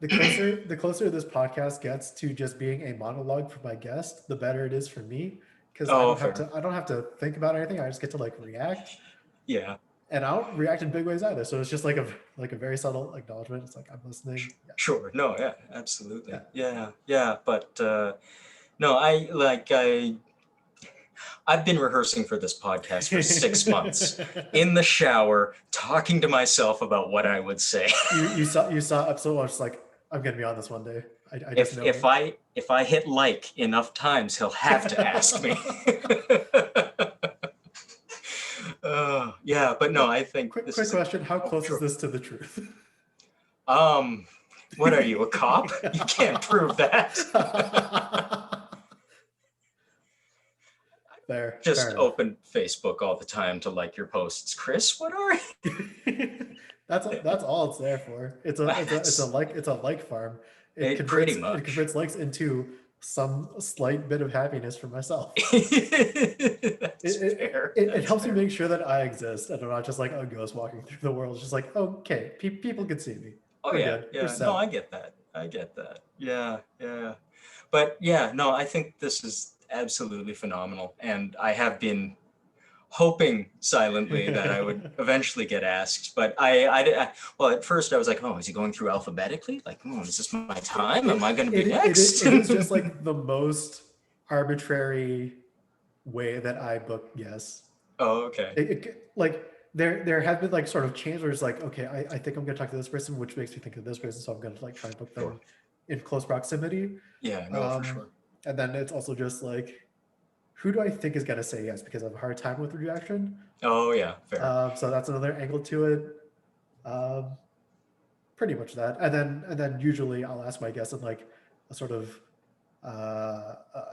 The closer this podcast gets to just being a monologue for my guest, the better it is for me, because I Oh, don't have fair. to I don't have to think about anything. I just get to like react, Yeah, and I don't react in big ways either. So it's just like a very subtle acknowledgement. It's like I'm listening. Yes. sure. No, yeah, absolutely. Yeah. Yeah, yeah. But no, I've been rehearsing for this podcast for 6 months in the shower, talking to myself about what I would say. you saw episode one. Just like I'm gonna be on this one day. I just if know if it. I if I hit like enough times, he'll have to ask me. Yeah, but no, I think Quick this quick is a question: How close is sure. this to the truth? Um, what are you, a cop? You can't prove that. Fair Just enough. open Facebook all the time to like your posts. Chris, what are That's all it's there for. It's a it's a it's a That's like it's a like farm. It it pretty converts it much. converts likes into some slight bit of happiness for myself. That's fair. It That's helps me fair. make sure that I exist and I'm not just like a ghost walking through the world. It's just like, okay, people can see me. Oh We're yeah, good. We're yeah. No, set. I get that. I get that. Yeah, yeah. But yeah, no, I think this is absolutely phenomenal. And I have been hoping silently that I would eventually get asked. But well, at first I was like, oh, is he going through alphabetically? Like, oh, is this my time? Am I going to be next? It is just like the most arbitrary way that I book guests. Oh, okay. Like there have been like sort of change where it's like, okay, I think I'm gonna talk to this person, which makes me think of this person, so I'm gonna like try and book Sure. them in close proximity. Yeah, no, for Um, sure. and then it's also just like, who do I think is gonna say yes because I have a hard time with rejection. Oh, yeah, fair. So that's another angle to it. Um, Pretty much that, and then usually I'll ask my guests in like a sort of uh, uh,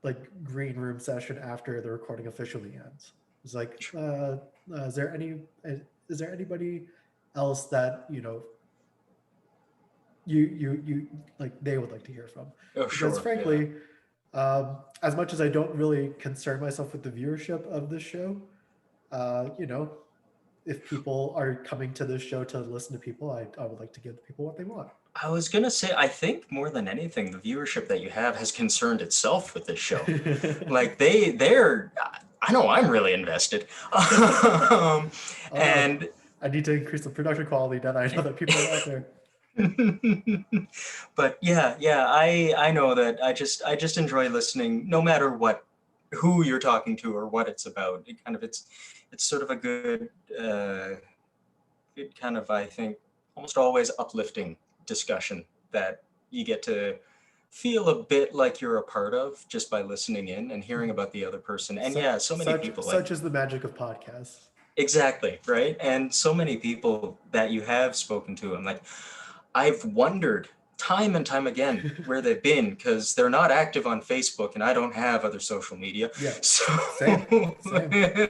like green room session after the recording officially ends. It's like, is there anybody else that you like they would like to hear from? Oh, Because sure. Yeah. frankly, as much as I don't really concern myself with the viewership of this show, you know, if people are coming to this show to listen to people, I would like to give people what they want. I was gonna say, I think more than anything, the viewership that you have has concerned itself with this show. Like I know I'm really invested. Oh, And I need to increase the production quality that I know that people are out there. But yeah, I know that I just enjoy listening, no matter who you're talking to or what it's about. It's sort of a uh, good kind of, I think, almost always uplifting discussion that you get to feel a bit like you're a part of just by listening in and hearing about the other person. And Such yeah, so many such people like such is the magic of podcasts. exactly, right? And so many people that you have spoken to, I'm like, I've wondered time and time again where they've been because they're not active on Facebook and I don't have other social media. Yeah, So same, same.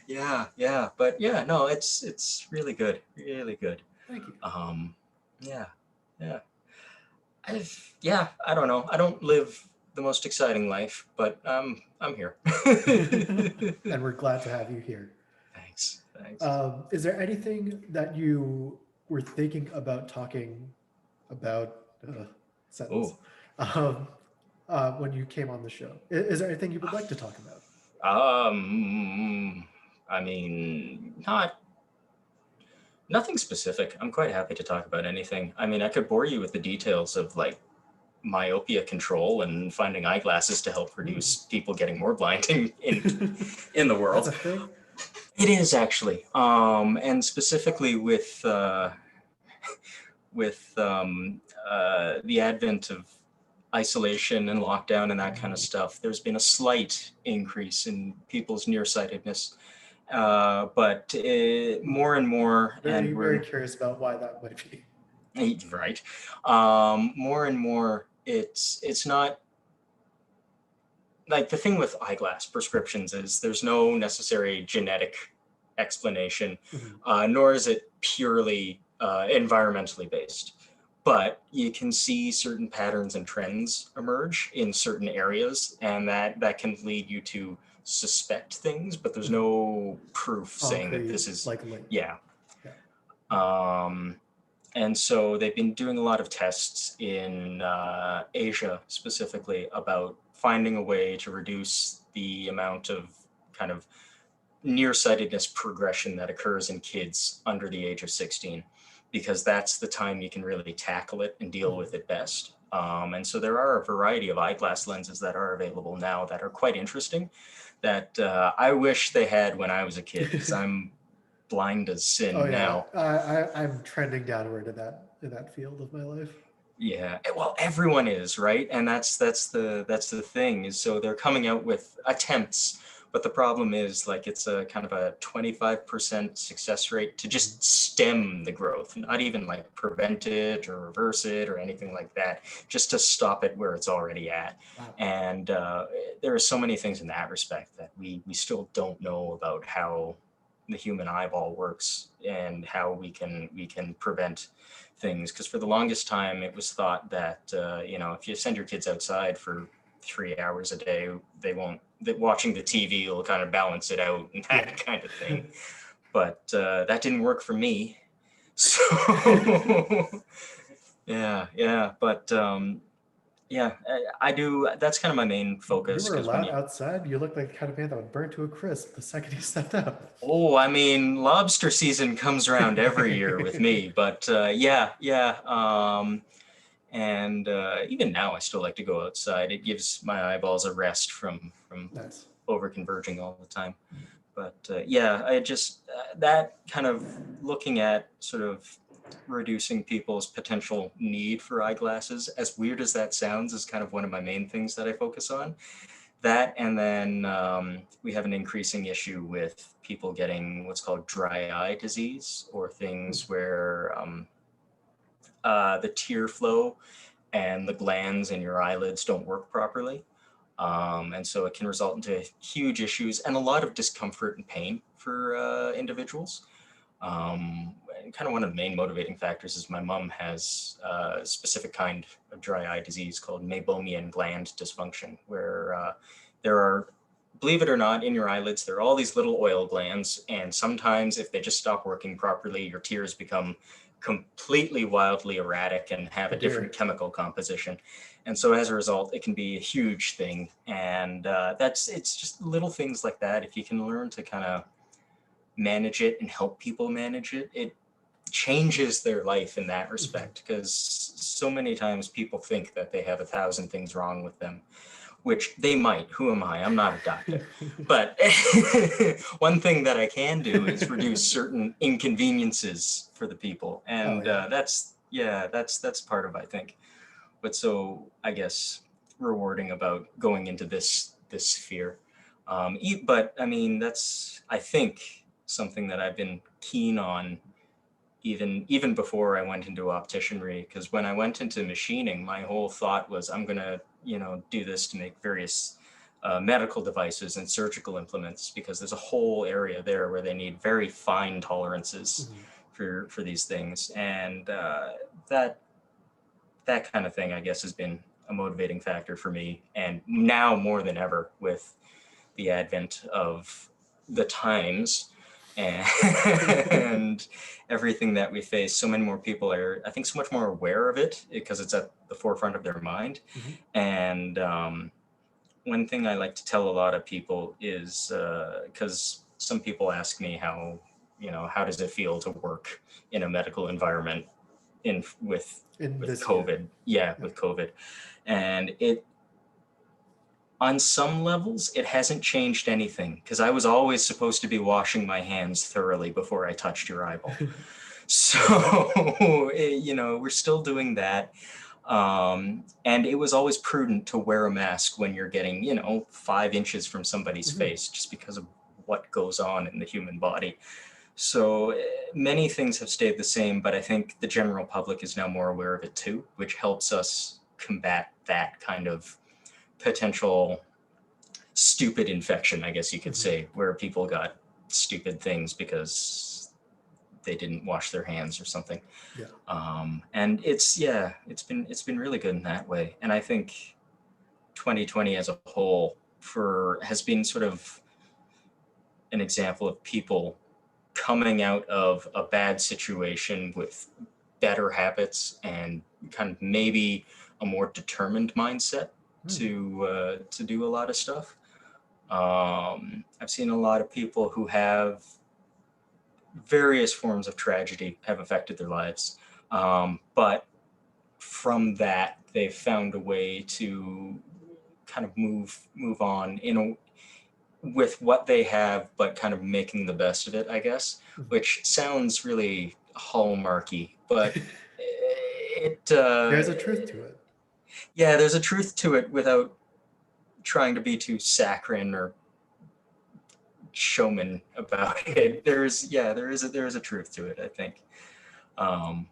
yeah. But yeah, no, it's really good. Really good. Thank you. Um yeah, yeah. I don't know. I don't live the most exciting life, but I'm here. And we're glad to have you here. Thanks. Is there anything that you were thinking about talking about? Sentence. Oh, Um, when you came on the show, is there anything you would like to talk about? I mean, nothing specific. I'm quite happy to talk about anything. I mean, I could bore you with the details of like myopia control and finding eyeglasses to help reduce people getting more blind in the That's world. a thing. It is actually, and specifically with the advent of isolation and lockdown and that kind of stuff, there's been a slight increase in people's nearsightedness, but more and more, and Very, very curious about why that might be. right, more and more, it's not like the thing with eyeglass prescriptions is there's no necessary genetic explanation, Mhm. nor is it purely environmentally based. But you can see certain patterns and trends emerge in certain areas, and that can lead you to suspect things, but there's no proof saying that Concrete, this is, like link. yeah. Yeah. Um, and so they've been doing a lot of tests in Asia specifically about finding a way to reduce the amount of kind of nearsightedness progression that occurs in kids under the age of 16, because that's the time you can really tackle it and deal with it best. And so there are a variety of eyeglass lenses that are available now that are quite interesting that I wish they had when I was a kid, because I'm blind as Oh sin yeah, now. I'm trending downward in that field of my life. Yeah, well, everyone is, right? And that's the thing is, so they're coming out with attempts, but the problem is like it's a kind of a 25% success rate to Mhm. just stem the growth, not even like prevent it or reverse it or anything like that, just to stop it where it's already at. Wow. And there are so many things in that respect that we still don't know about how the human eyeball works and how we can prevent things, because for the longest time it was thought that if you send your kids outside for 3 hours a day, they won't that watching the TV will kind of balance it out and Yeah. that kind of thing. But that didn't work for me. So yeah, but yeah, I do. That's kind of my main You focus, were because when allowed you outside. You looked like the kind of man that would burn to a crisp the second you stepped out. oh, I mean, lobster season comes around every year with me, but yeah. And even now, I still like to go outside. It gives my eyeballs a rest from Nice. over converging all the time. But yeah, I just that kind of looking at sort of reducing people's potential need for eyeglasses, as weird as that sounds, is kind of one of my main things that I focus on. That, and then we have an increasing issue with people getting what's called dry eye disease, or things where the tear flow and the glands in your eyelids don't work properly. And so it can result into huge issues and a lot of discomfort and pain for individuals. And kind of one of the main motivating factors is my mom has a specific kind of dry eye disease called meibomian gland dysfunction, where there are, believe it or not, in your eyelids, there are all these little oil glands. And sometimes if they just stop working properly, your tears become completely wildly erratic and have Oh a different dear. chemical composition. And so as a result, it can be a huge thing. And it's just little things like that. If you can learn to kind of manage it and help people manage it, it changes their life in that Mhm. respect. Because so many times people think that they have 1,000 things wrong with them, which they might. Who am I? I'm not a doctor. But one thing that I can do is reduce certain inconveniences for the people. Oh And yeah. that's part of, I think, what's so, I guess, rewarding about going into this sphere. But I mean, that's, I think, something that I've been keen on even before I went into opticianry, because when I went into machining, my whole thought was I'm gonna do this to make various medical devices and surgical implements, because there's a whole area there where they need very fine tolerances Mhm. for these things, and that that kind of thing, I guess, has been a motivating factor for me, and now more than ever with the advent of the times and everything that we face. So many more people are, I think, so much more aware of it because it's at the forefront of their mind. Mhm. And one thing I like to tell a lot of people is, because some people ask me how does it feel to work in a medical environment in In with this year. COVID? Yeah, Yeah. with COVID, and it, on some levels, it hasn't changed anything, because I was always supposed to be washing my hands thoroughly before I touched your eyeball. So, we're still doing that. And it was always prudent to wear a mask when you're getting, 5 inches from somebody's Mhm. face, just because of what goes on in the human body. So many things have stayed the same, but I think the general public is now more aware of it too, which helps us combat that kind of potential stupid infection, I guess you could Mhm. say, where people got stupid things because they didn't wash their hands or something. Yeah. And it's been really good in that way. And I think 2020 as a whole for has been sort of an example of people coming out of a bad situation with better habits and kind of maybe a more determined mindset Mm. to do a lot of stuff. I've seen a lot of people who have various forms of tragedy have affected their lives, but from that they've found a way to kind of move on with what they have, but kind of making the best of it, I guess. Mhm. Which sounds really hallmarky, but it There's a truth to it. yeah, there's a truth to it without trying to be too saccharine or showman about it. There is a truth to it, I think. Um,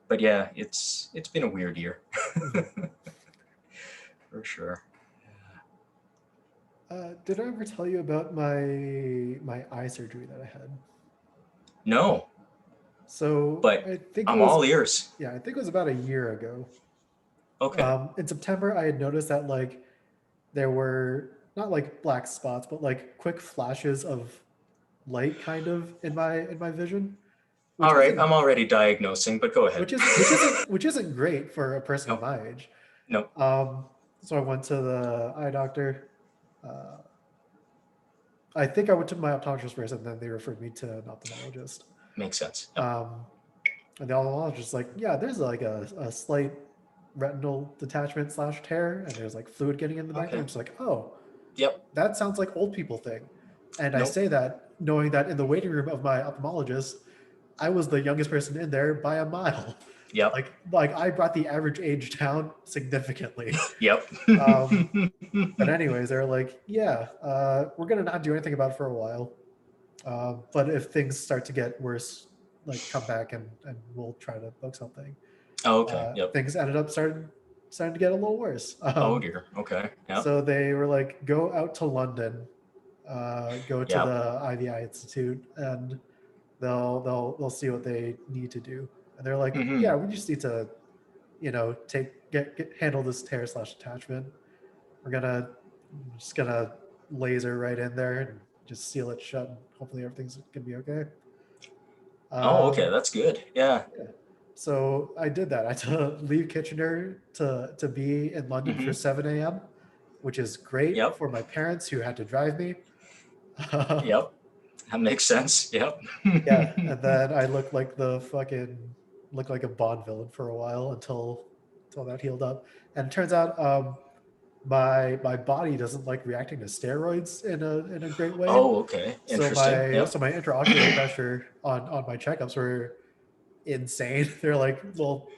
but yeah, it's been a weird year Mhm. for sure. Did I ever tell you about my eye surgery that I had? No, So but I think it I'm was, all ears. yeah, I think it was about a year ago. Okay. In September, I had noticed that like there were not like black spots, but like quick flashes of light, kind of in my vision, which All right, isn't I'm already diagnosing, but go ahead. which isn't great for a person of No, my age. no. Um, so I went to the eye doctor. Uh, I think I went to my optometrist first, and then they referred me to an ophthalmologist. Makes sense. Yep. Um, and the ophthalmologist was like, "Yeah, there's like a slight retinal detachment slash tear, and there's like fluid getting in the back." And Okay. I'm just like, "Oh, Yep. that sounds like old people thing." And I Nope. say that knowing that in the waiting room of my ophthalmologist, I was the youngest person in there by a mile. Yep. Like I brought the average age down significantly. Yep. Um, but anyways, they're like, yeah, we're gonna not do anything about it for a while. But if things start to get worse, like come back and we'll try to book something. Oh, okay. Yep. Things ended up starting to get a little worse. Oh dear. Okay. Yep. So they were like, go out to London, go to Yep. the IVI Institute, and they'll see what they need to do. And they're like, Mm-hmm. yeah, we just need to, handle this tear slash attachment. We're gonna just gonna laser right in there and just seal it shut, and hopefully everything's gonna be okay. Oh, okay. Um, That's good. Yeah. yeah. So I did that. I had to leave Kitchener to be in London for Mm-hmm. 7 a.m., which is great Yep. for my parents who had to drive me. Yep. That makes sense. Yep. Yeah, and then I looked like a Bond villain for a while until that healed up. And it turns out my body doesn't like reacting to steroids in a great way. Oh, okay. Interesting. So Yep. my intraocular pressure on my checkups were insane. They're like, well,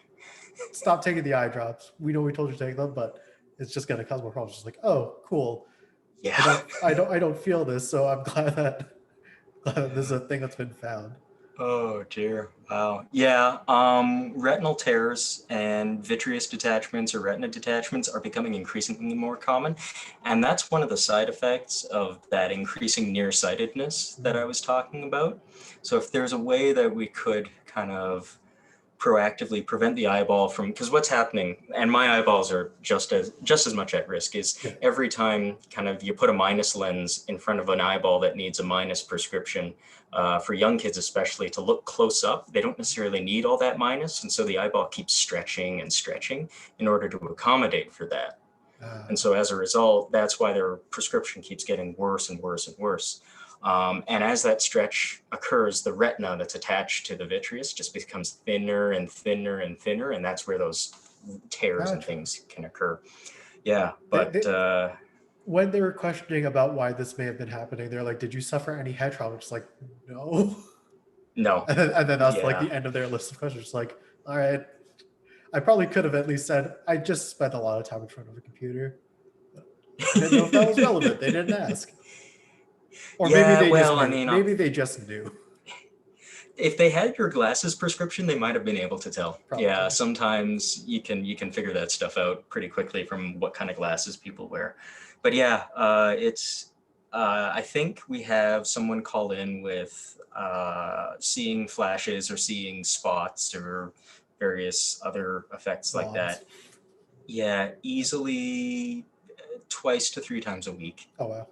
stop taking the eye drops. We know we told you to take them, but it's just gonna cause more problems. Just like, oh, cool. Yeah. I don't feel this, so I'm glad that this is a thing that's been found. Oh dear. Wow. Yeah. Retinal tears and vitreous detachments or retina detachments are becoming increasingly more common. And that's one of the side effects of that increasing nearsightedness that I Mm. was talking about. So if there's a way that we could kind of proactively prevent the eyeball from, because what's happening, and my eyeballs are just as much at risk, is Yeah. every time kind of you put a minus lens in front of an eyeball that needs a minus prescription, for young kids especially, to look close up, they don't necessarily need all that minus, and so the eyeball keeps stretching and stretching in order to accommodate for that. And Uh, so as a result, that's why their prescription keeps getting worse and worse and worse. And as that stretch occurs, the retina that's attached to the vitreous just becomes thinner and thinner and thinner, and that's where those tears and gotcha. things can occur. Yeah, They, but they, when they were questioning about why this may have been happening, they're like, "Did you suffer any head trauma?" Just like, no. no, And then that's like yeah. the end of their list of questions. Just like, all right, I probably could have at least said I just spent a lot of time in front of a computer. I didn't know if that was relevant. They didn't ask, or maybe Yeah, they just well, I knew. mean, Maybe they just knew. if they had your glasses prescription, they might have been able to tell. Yeah, Probably. sometimes you can figure that stuff out pretty quickly from what kind of glasses people wear. But yeah, it's I think we have someone call in with seeing flashes or seeing spots or various other effects like Blobs. that. Yeah, easily twice to three times a week. Oh wow.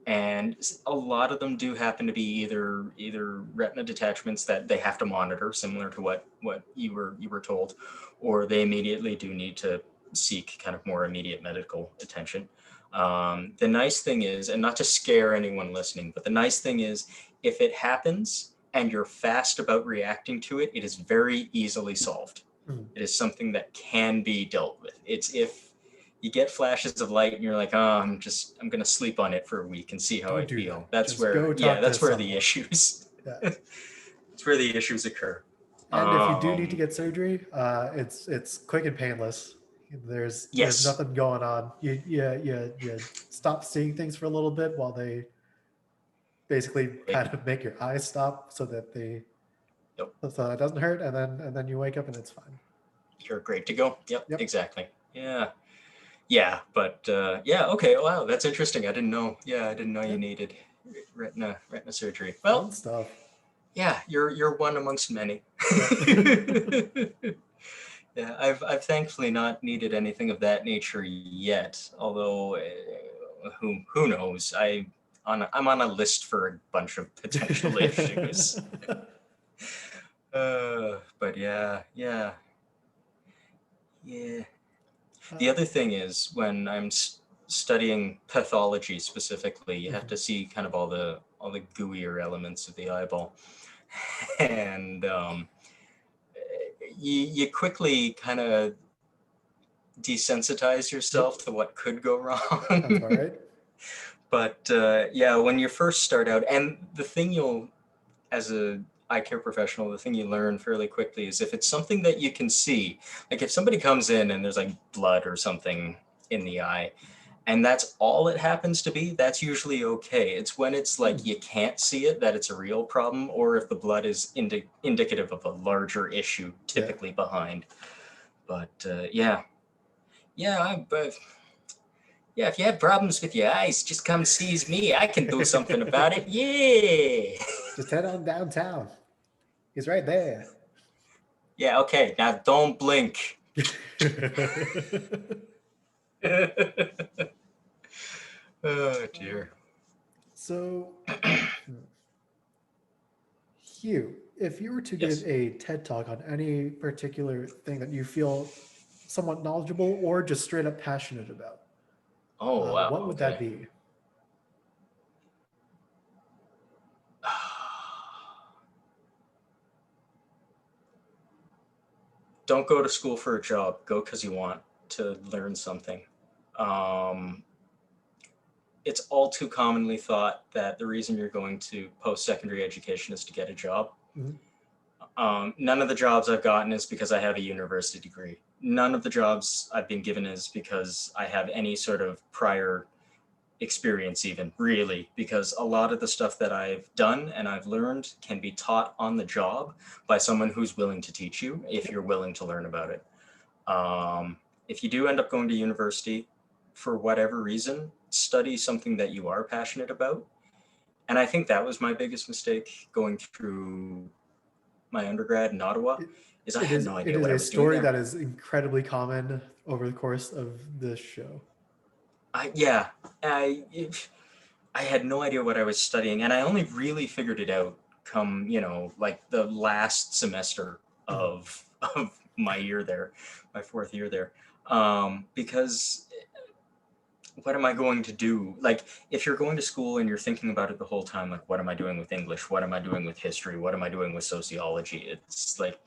And a lot of them do happen to be either retina detachments that they have to monitor, similar to what you were told, or they immediately do need to seek kind of more immediate medical attention. The nice thing is, and not to scare anyone listening, but the nice thing is, if it happens and you're fast about reacting to it, it is very easily solved. Mm. It is something that can be dealt with. It's if you get flashes of light and you're like, oh, I'm gonna sleep on it for a week and see how I Don't do that. feel. That's Just where, go yeah, talk to that's where the someone. issues, Yeah. that's where the issues occur. And if you do need to Um, get surgery, it's quick and painless. There's yes, nothing going on. You stop seeing things for a little bit while they basically right. kind of make your eyes stop so that they Yep, so it doesn't hurt, and then you wake up and it's fine. you're great to go. Yep, Yep. exactly. Yeah, yeah, but yeah, okay. Wow, that's interesting. I didn't know. Yeah, I didn't know you Yep. needed retina surgery. Fun Well, stuff. yeah, you're one amongst many. Yep. Yeah, I've thankfully not needed anything of that nature yet. Although, who knows? I'm on a list for a bunch of potential issues. But yeah, yeah, yeah. The Uh, other thing is when I'm studying pathology specifically, you have mhm. to see kind of all the gooier elements of the eyeball, and you quickly kind of desensitize Yep. yourself to what could go Sounds about wrong. right. But yeah, when you first start out, and the thing as a eye care professional, the thing you learn fairly quickly is if it's something that you can see, like if somebody comes in and there's like blood or something in the eye, and that's all it happens to be, that's usually okay. It's when it's Hmm. like you can't see it that it's a real problem, or if the blood is indicative of a larger issue Yeah. typically behind. But yeah, yeah, but yeah, if you have problems with your eyes, just come seize me. I can do something about it. Yeah. Just head on downtown. He's right there. Yeah, okay. Now don't blink. Oh dear. So, hmm, Hugh, if you were to give Yes. a TED talk on any particular thing that you feel somewhat knowledgeable or just straight up passionate about, Oh wow. what would that Okay. be? don't go to school for a job. Go because you want to learn something. Um, it's all too commonly thought that the reason you're going to post-secondary education is to get a job. Mhm. None of the jobs I've gotten is because I have a university degree. None of the jobs I've been given is because I have any sort of prior experience, even really, because a lot of the stuff that I've done and I've learned can be taught on the job by someone who's willing to teach you if you're willing to learn about it. If you do end up going to university, for whatever reason, study something that you are passionate about. And I think that was my biggest mistake going through my undergrad in Ottawa, It, is I it had is no it idea is what I a was doing story there. that is incredibly common over the course of this show. Yeah, I I had no idea what I was studying, and I only really figured it out come, like the last semester Mhm. of my year there, my fourth year there. Because what am I going to do? Like, if you're going to school and you're thinking about it the whole time, like, what am I doing with English? What am I doing with history? What am I doing with sociology? It's like,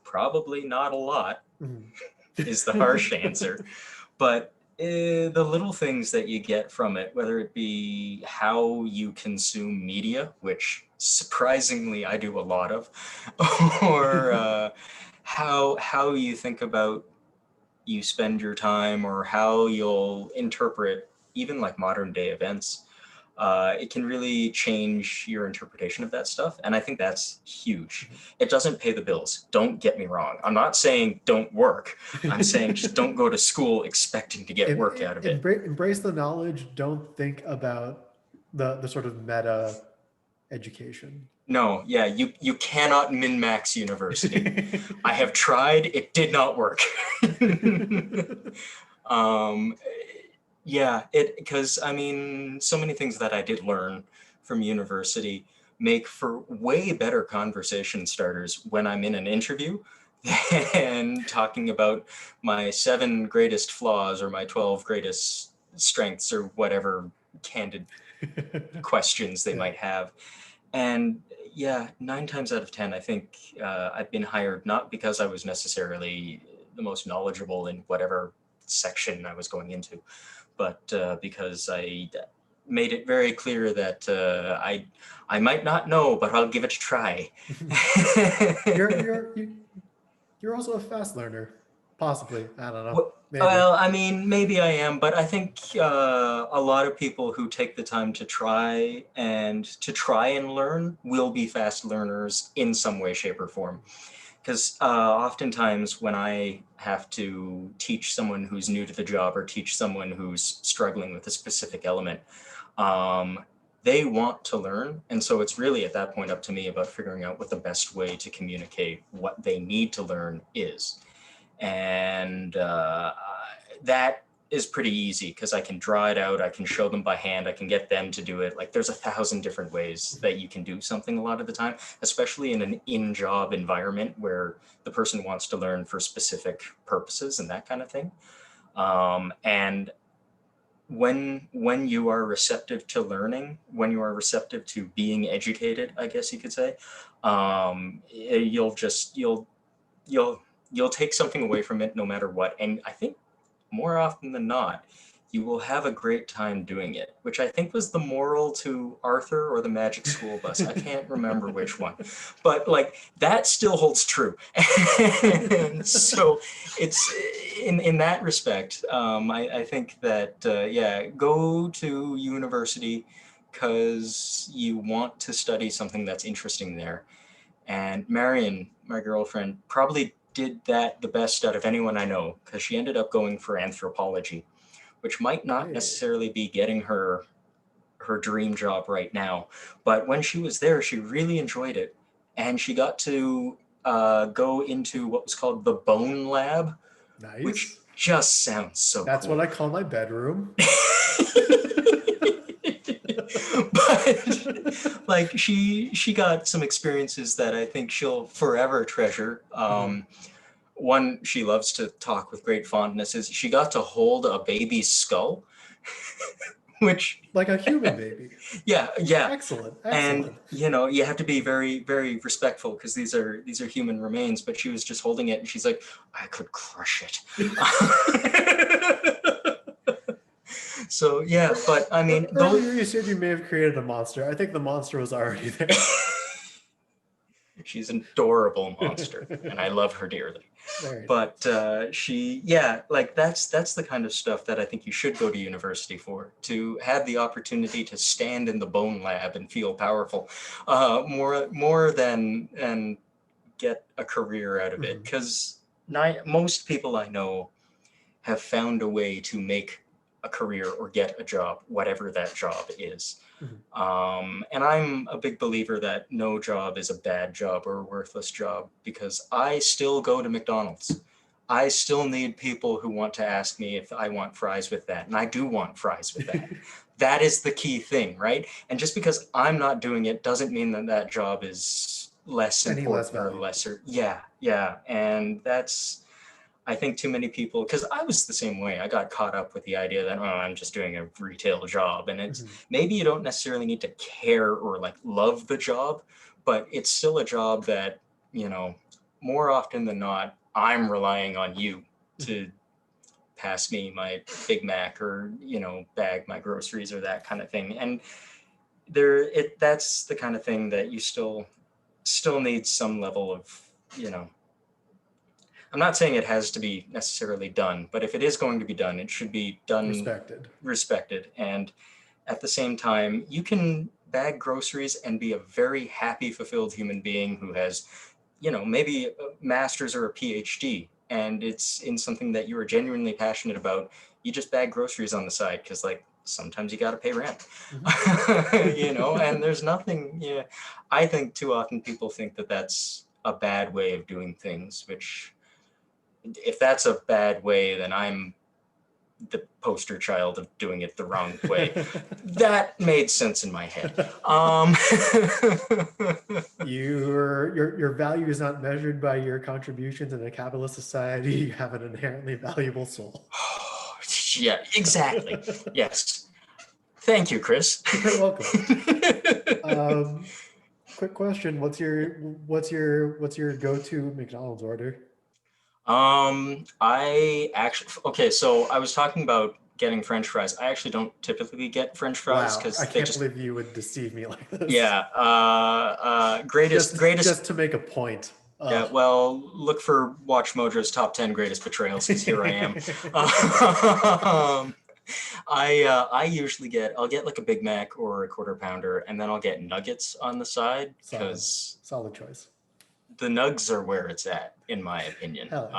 probably not a lot Mhm. is the harsh answer. But the little things that you get from it, whether it be how you consume media, which surprisingly I do a lot of, or how you think about you spend your time, or how you'll interpret even like modern day events, it can really change your interpretation of that stuff. And I think that's huge. It doesn't pay the bills. Don't get me wrong. I'm not saying don't work. I'm saying just don't go to school expecting to get work out of it. Embrace the knowledge. Don't think about the sort of meta education. No, yeah, you cannot min-max university. I have tried, it did not work. um, yeah, it because I mean, so many things that I did learn from university make for way better conversation starters when I'm in an interview than talking about my 7 greatest flaws or my 12 greatest strengths or whatever candid questions they Yeah. might have. And yeah, 9 times out of 10, I think I've been hired not because I was necessarily the most knowledgeable in whatever section I was going into, but because I made it very clear that I might not know, but I'll give it a try. you're you're you, you're also a fast learner, possibly. I don't know. Maybe. Well, I mean, maybe I am, but I think a lot of people who take the time to try and learn will be fast learners in some way, shape, or form. Because oftentimes when I have to teach someone who's new to the job or teach someone who's struggling with a specific element, um, they want to learn. And so it's really at that point up to me about figuring out what the best way to communicate what they need to learn is. And that is pretty easy because I can draw it out, I can show them by hand, I can get them to do it. Like there's 1,000 different ways that you can do something a lot of the time, especially in an in-job environment where the person wants to learn for specific purposes and that kind of thing. And when you are receptive to learning, when you are receptive to being educated, I guess you could say, you'll you'll take something away from it no matter what. And I think more often than not, you will have a great time doing it, which I think was the moral to Arthur or the Magic School Bus. I can't remember which one, but like that still holds true. And so it's in that respect, I think that, yeah, go to university because you want to study something that's interesting there. And Marion, my girlfriend, probably did that the best out of anyone I know because she ended up going for anthropology, which might not Hey. necessarily be getting her dream job right now. But when she was there, she really enjoyed it. And she got to go into what was called the Bone Lab, which Nice. just sounds so That's what cool. I call my bedroom. But like she got some experiences that I think she'll forever treasure. Mhm. One she loves to talk with great fondness is she got to hold a baby's skull, which, Like a human baby. yeah, yeah. Excellent, And excellent. you have to be very, very respectful because these are human remains. But she was just holding it, and she's like, I could crush it. So yeah, but I mean, Earlier you said you may have created a monster. I think the monster was already there. she's an adorable monster, and I love her dearly. Very But yeah, like that's the kind of stuff that I think you should go to university for, to have the opportunity to stand in the bone lab and feel powerful, more than and get a career out of nice. it. Because most people I know have found a way to make a career or get a job, whatever that job is. And I'm a big believer that no job is a bad job or a worthless job, because I still go to McDonald's. I still need people who want to ask me if I want fries with that. And I do want fries with that. That is the key thing, right? And just because I'm not doing it doesn't mean that that job is less Any less important or valuable. lesser. Yeah, yeah. And that's, I think too many people, because I was the same way. I got caught up with the idea that, oh, I'm just doing a retail job. And it's maybe you don't necessarily need to care or like love the job, but it's still a job that, more often than not, I'm relying on you to pass me my Big Mac or, bag my groceries or that kind of thing. And that's the kind of thing that you still need some level of, you know, I'm not saying it has to be necessarily done, but if it is going to be done, it should be done respected. And at the same time, you can bag groceries and be a very happy, fulfilled human being who has, maybe a master's or a PhD, and it's in something that you are genuinely passionate about. You just bag groceries on the side because, like, sometimes you got to pay rent, and there's nothing. Yeah, I think too often people think that that's a bad way of doing things, which, if that's a bad way, then I'm the poster child of doing it the wrong way. That made sense in my head. Your value is not measured by your contributions in a capitalist society. You have an inherently valuable soul. Yeah, exactly. Yes. Thank you, Chris. You're welcome. Quick question: what's your go-to McDonald's order? So I was talking about getting French fries. I actually don't typically get French fries Wow, I because they can't just, believe you would deceive me like this. yeah, greatest. Just to make a point. Yeah, well, look for Watch Mojo's top 10 greatest betrayals, because here I am. I usually I'll get like a Big Mac or a quarter pounder, and then I'll get nuggets on the side, because solid choice. the nugs are where it's at, in my opinion. Hell yeah.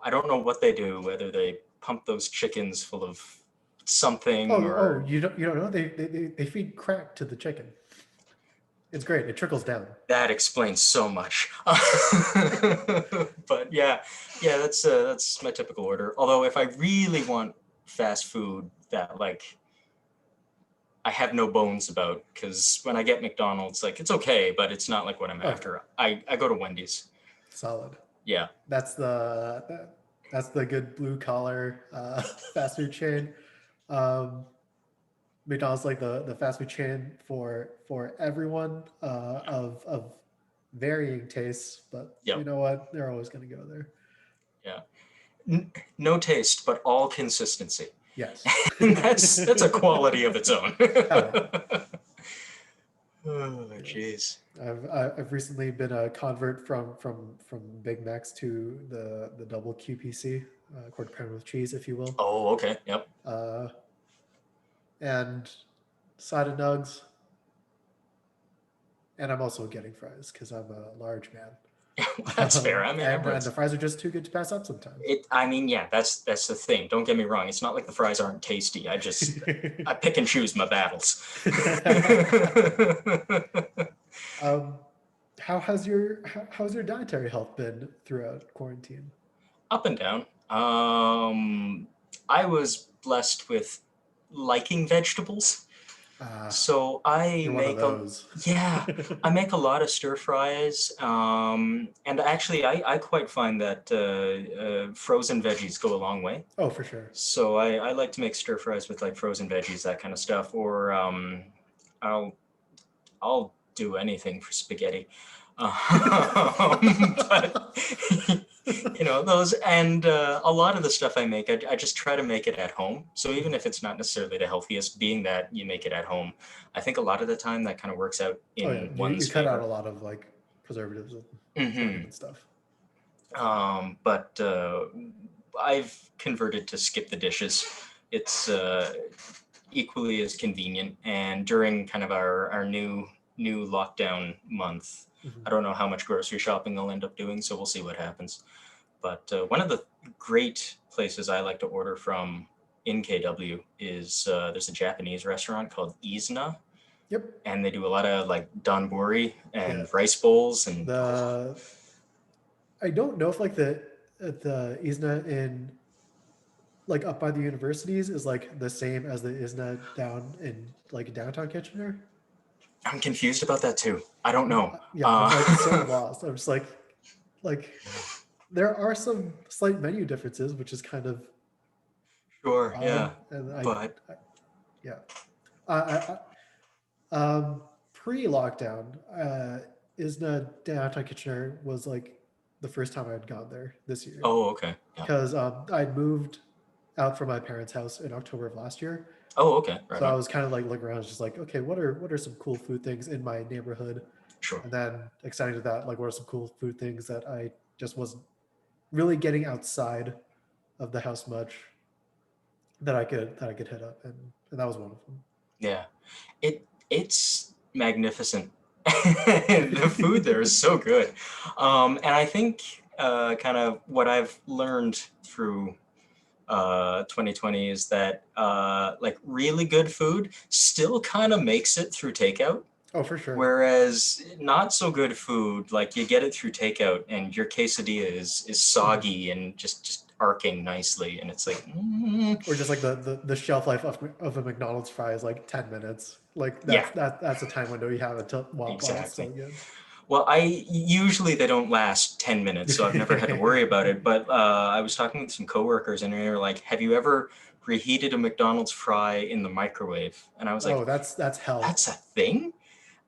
I don't know what they do, whether they pump those chickens full of something you don't know, they feed crack to the chicken. It's great. It trickles down. That explains so much. But yeah, that's my typical order. Although if I really want fast food that, like, I have no bones about, because when I get McDonald's, like, it's okay, but it's not like what I'm after. I go to Wendy's. Solid. Yeah. That's the good blue collar fast food chain. McDonald's like the fast food chain for everyone of varying tastes, but you know what? They're always going to go there. Yeah. No taste, but all consistency. Yes. that's a quality of its own. Oh, jeez. I've recently been a convert from Big Macs to the double QPC, quarter pounder with cheese, if you will. Oh, okay. Yep. And side of nugs. And I'm also getting fries because I'm a large man. That's fair. I mean, and the fries are just too good to pass up sometimes. That's the thing. Don't get me wrong. It's not like the fries aren't tasty. I pick and choose my battles. How's your dietary health been throughout quarantine? Up and down. I was blessed with liking vegetables. Ah, So I you're one of make a those. yeah, I make a lot of stir fries. And actually, I quite find that frozen veggies go a long way. Oh, for sure. So I like to make stir fries with like frozen veggies, that kind of stuff. Or I'll I'll do anything for spaghetti. But those, and a lot of the stuff I make, I just try to make it at home. So even if it's not necessarily the healthiest, being that you make it at home, I think a lot of the time that kind of works out Oh yeah, in you one's cut out a favor. lot of like preservatives and sodium Hmm. and stuff. But I've converted to skip the dishes. It's equally as convenient. And during kind of our new lockdown month, Hmm. I don't know how much grocery shopping I'll end up doing, so we'll see what happens. But one of the great places I like to order from in KW is there's a Japanese restaurant called Izna, Yep. and they do a lot of like donburi Yeah. and rice bowls, and oh, The I don't know if like the ISNA in like up by the universities is like the same as the ISNA down in like downtown Kitchener. I'm confused about that too. I don't know. Yeah, I'm like so lost. I'm just like there are some slight menu differences, which is kind of Sure, odd. yeah, And but I yeah, pre-lockdown, ISNA downtown Kitchener was like the first time I had gone there this year oh, okay, yeah. because I'd moved out from my parents' house in October of last year. Oh, okay, right So I on. was kind of like looking around, just like, okay, what are some cool food things in my neighborhood? Sure. And then extending to that, like, what are some cool food things that I just wasn't really getting outside of the house much that I could hit up, and that was one of Yeah, it's magnificent. The food there is so good, and I think kind of what I've learned through 2020 is that like really good food still kind of makes it through takeout. Oh, for sure. Whereas not so good food, like you get it through takeout and your quesadilla is Mhm. soggy and just arcing nicely, and it's like, Or just like the shelf life of a McDonald's fry is like 10 minutes. Like yeah, that's a time window you have until while it's still exactly. good. Well, I usually they don't last 10 minutes, so I've never had to worry about it. But I was talking with some coworkers and they were like, "Have you ever reheated a McDonald's fry in the microwave?" And I was Oh, like, that's hell. "That's a thing?"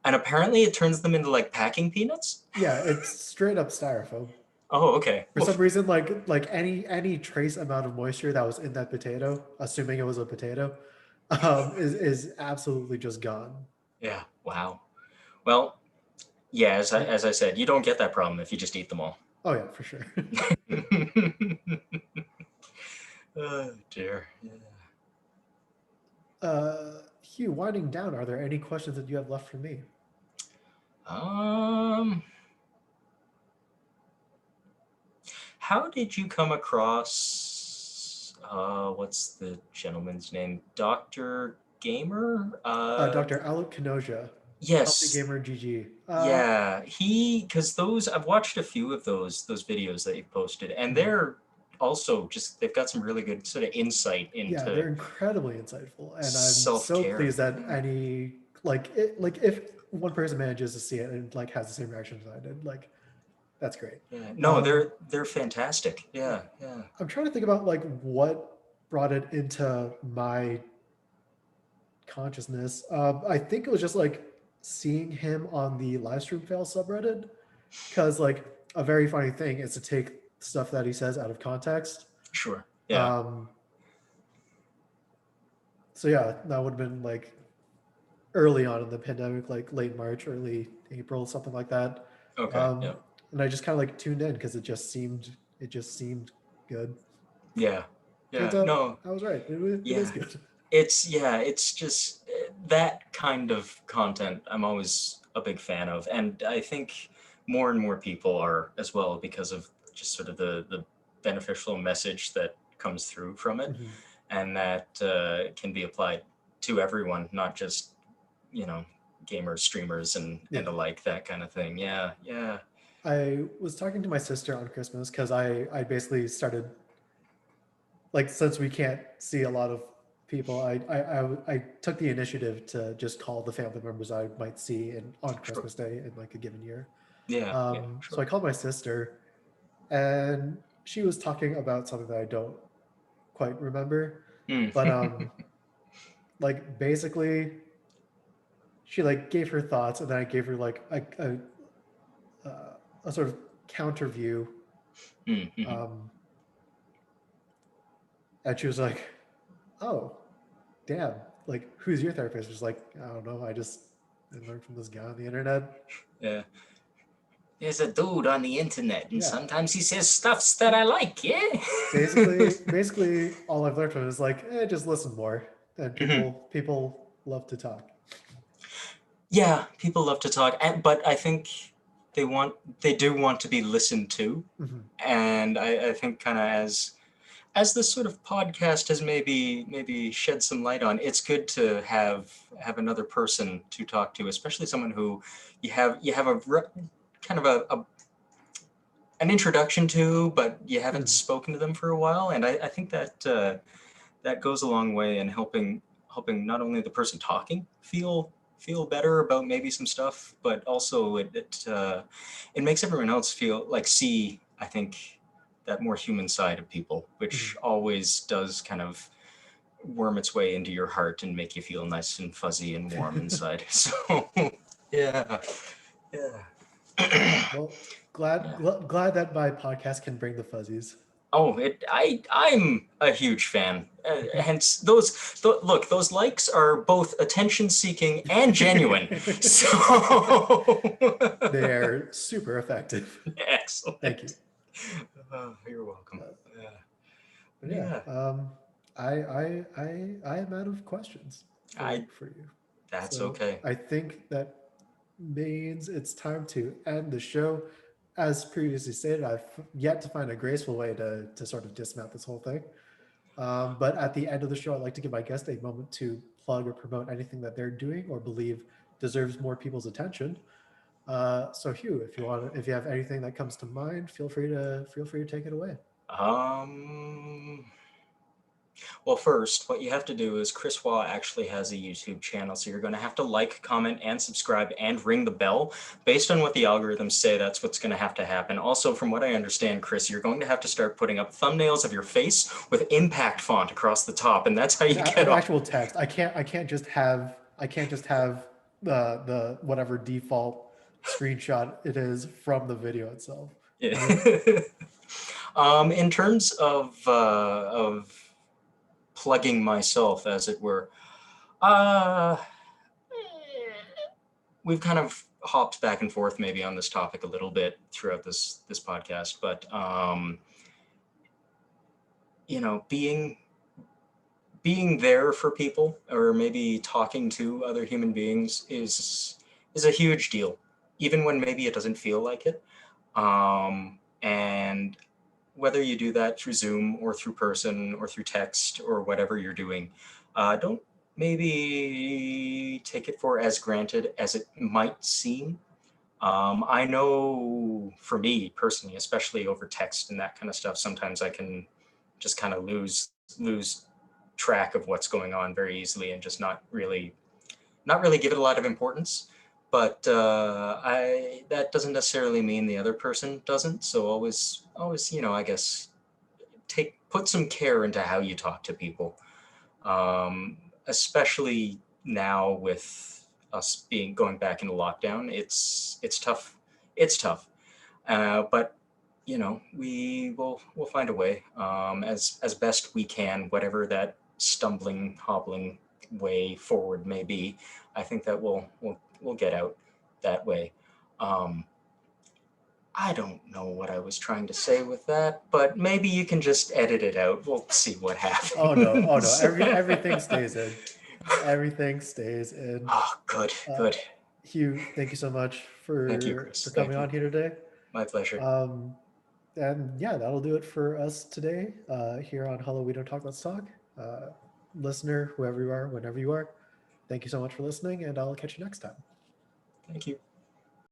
And apparently it turns them into like packing peanuts. Yeah, it's straight up styrofoam. Oh, okay. For Well, some reason, like any trace amount of moisture that was in that potato, assuming it was a potato, is absolutely just gone. yeah. Wow. Well, yeah. As I said, you don't get that problem if you just eat them all. Oh yeah, for sure. Oh dear. Yeah. Hugh, winding down, are there any questions that you have left for me? Um. How did you come across what's the gentleman's name? Dr. Gamer? Dr. Alok Kanoja, Healthy Yes. Gamer GG. Yeah. Because those I've watched a few of those videos that you've posted, and Mhm. they're also just they've got some really good sort of insight Yeah, into they're incredibly insightful, and I'm so self-care. pleased that any like if one person manages to see it and like has the same reaction as I did, like that's great. Yeah. No, Um, they're fantastic. yeah, Yeah, yeah. I'm trying to think about like what brought it into my consciousness. I think it was just like seeing him on the live stream fail subreddit, because like a very funny thing is to take stuff that he says out of context. Sure. Yeah. Um, so yeah, that would have been like early on in the pandemic, like late March, early April, something like that. Okay. Yeah. Um, and I just kind of like tuned in because it just seemed good. Yeah. Turns Yeah. out No. I was right. It is Yeah. good. It's just that kind of content I'm always a big fan of, and I think more and more people are as well because of just sort of the beneficial message that comes through from it, Mhm. and that can be applied to everyone, not just gamers, streamers, and Yeah. alike, that kind of thing. Yeah, yeah. I was talking to my sister on Christmas because I basically started, like, since we can't see a lot of people, I took the initiative to just call the family members I might see on Sure. Christmas Day in like a given year. Yeah. Yeah. So Sure. I called my sister, and she was talking about something that I don't quite remember, but Mm. like basically, she like gave her thoughts, and then I gave her like a sort of counter view, Mm-hmm. um, and she was like, "Oh, damn! Like, who's your therapist?" Just like, I don't know. I learned from this guy on the internet. Yeah. There's a dude on the internet, and Yeah, sometimes he says stuffs that I like. Yeah. basically, all I've learned from it is like, just listen more. And Mhm. people love to talk. Yeah, people love to talk, but I think they do want to be listened to, Hmm. and I think kind of as this sort of podcast has maybe shed some light on, it's good to have another person to talk to, especially someone who you have kind of a an introduction to, but you haven't Hmm. spoken to them for a while, and I think that that goes a long way in helping not only the person talking feel better about maybe some stuff, but also it makes everyone else feel like see, I think, that more human side of people, which Hmm. always does kind of worm its way into your heart and make you feel nice and fuzzy and warm inside. So yeah, yeah. Well, Yeah. glad that my podcast can bring the fuzzies. Oh, I'm a huge fan. Hence, look, those likes are both attention seeking and genuine. So They're super effective. Thank you. excellent. You're welcome. Uh, Yeah. but yeah, Yeah. I am out of questions I for you. That's So okay. I think that means it's time to end the show. As previously stated, I've yet to find a graceful way to sort of dismount this whole thing. But at the end of the show, I'd like to give my guest a moment to plug or promote anything that they're doing or believe deserves more people's attention. So Hugh, if you have anything that comes to mind, feel free to take it away. Um. Well, first, what you have to do is Chris Waugh actually has a YouTube channel, so you're going to have to like, comment, and subscribe and ring the bell. Based on what the algorithms say, that's what's going to have to happen. Also, from what I understand, Chris, you're going to have to start putting up thumbnails of your face with impact font across the top, and that's how you get An off. actual text. I can't just have the whatever default screenshot it is from the video itself. Yeah. Right? In terms of plugging myself, as it were, uh, we've kind of hopped back and forth maybe on this topic a little bit throughout this podcast, but being there for people or maybe talking to other human beings is a huge deal, even when maybe it doesn't feel like it. And whether you do that through Zoom or through person or through text or whatever you're doing, don't maybe take it for as granted as it might seem. I know for me personally, especially over text and that kind of stuff, sometimes I can just kind of lose track of what's going on very easily and just not really give it a lot of importance. But I that doesn't necessarily mean the other person doesn't. So always, I guess put some care into how you talk to people, especially now with us being going back into lockdown. It's tough. It's tough, but we'll find a way, as best we can, whatever that stumbling, hobbling way forward may be. I think that we'll get out that way. Um, I don't know what I was trying to say with that, but maybe you can just edit it out. We'll see what Oh no, happens. everything stays in. Everything stays in. Oh, good, Uh, good. Hugh, thank you so much Thank you, for Chris. Thank coming you. on here today. My pleasure. Um, and yeah, that'll do it for us today here on Hello, We Don't Talk, Let's Talk. Uh, Listener, whoever you are, whenever you are, thank you so much for listening, and I'll catch you next time. Thank you.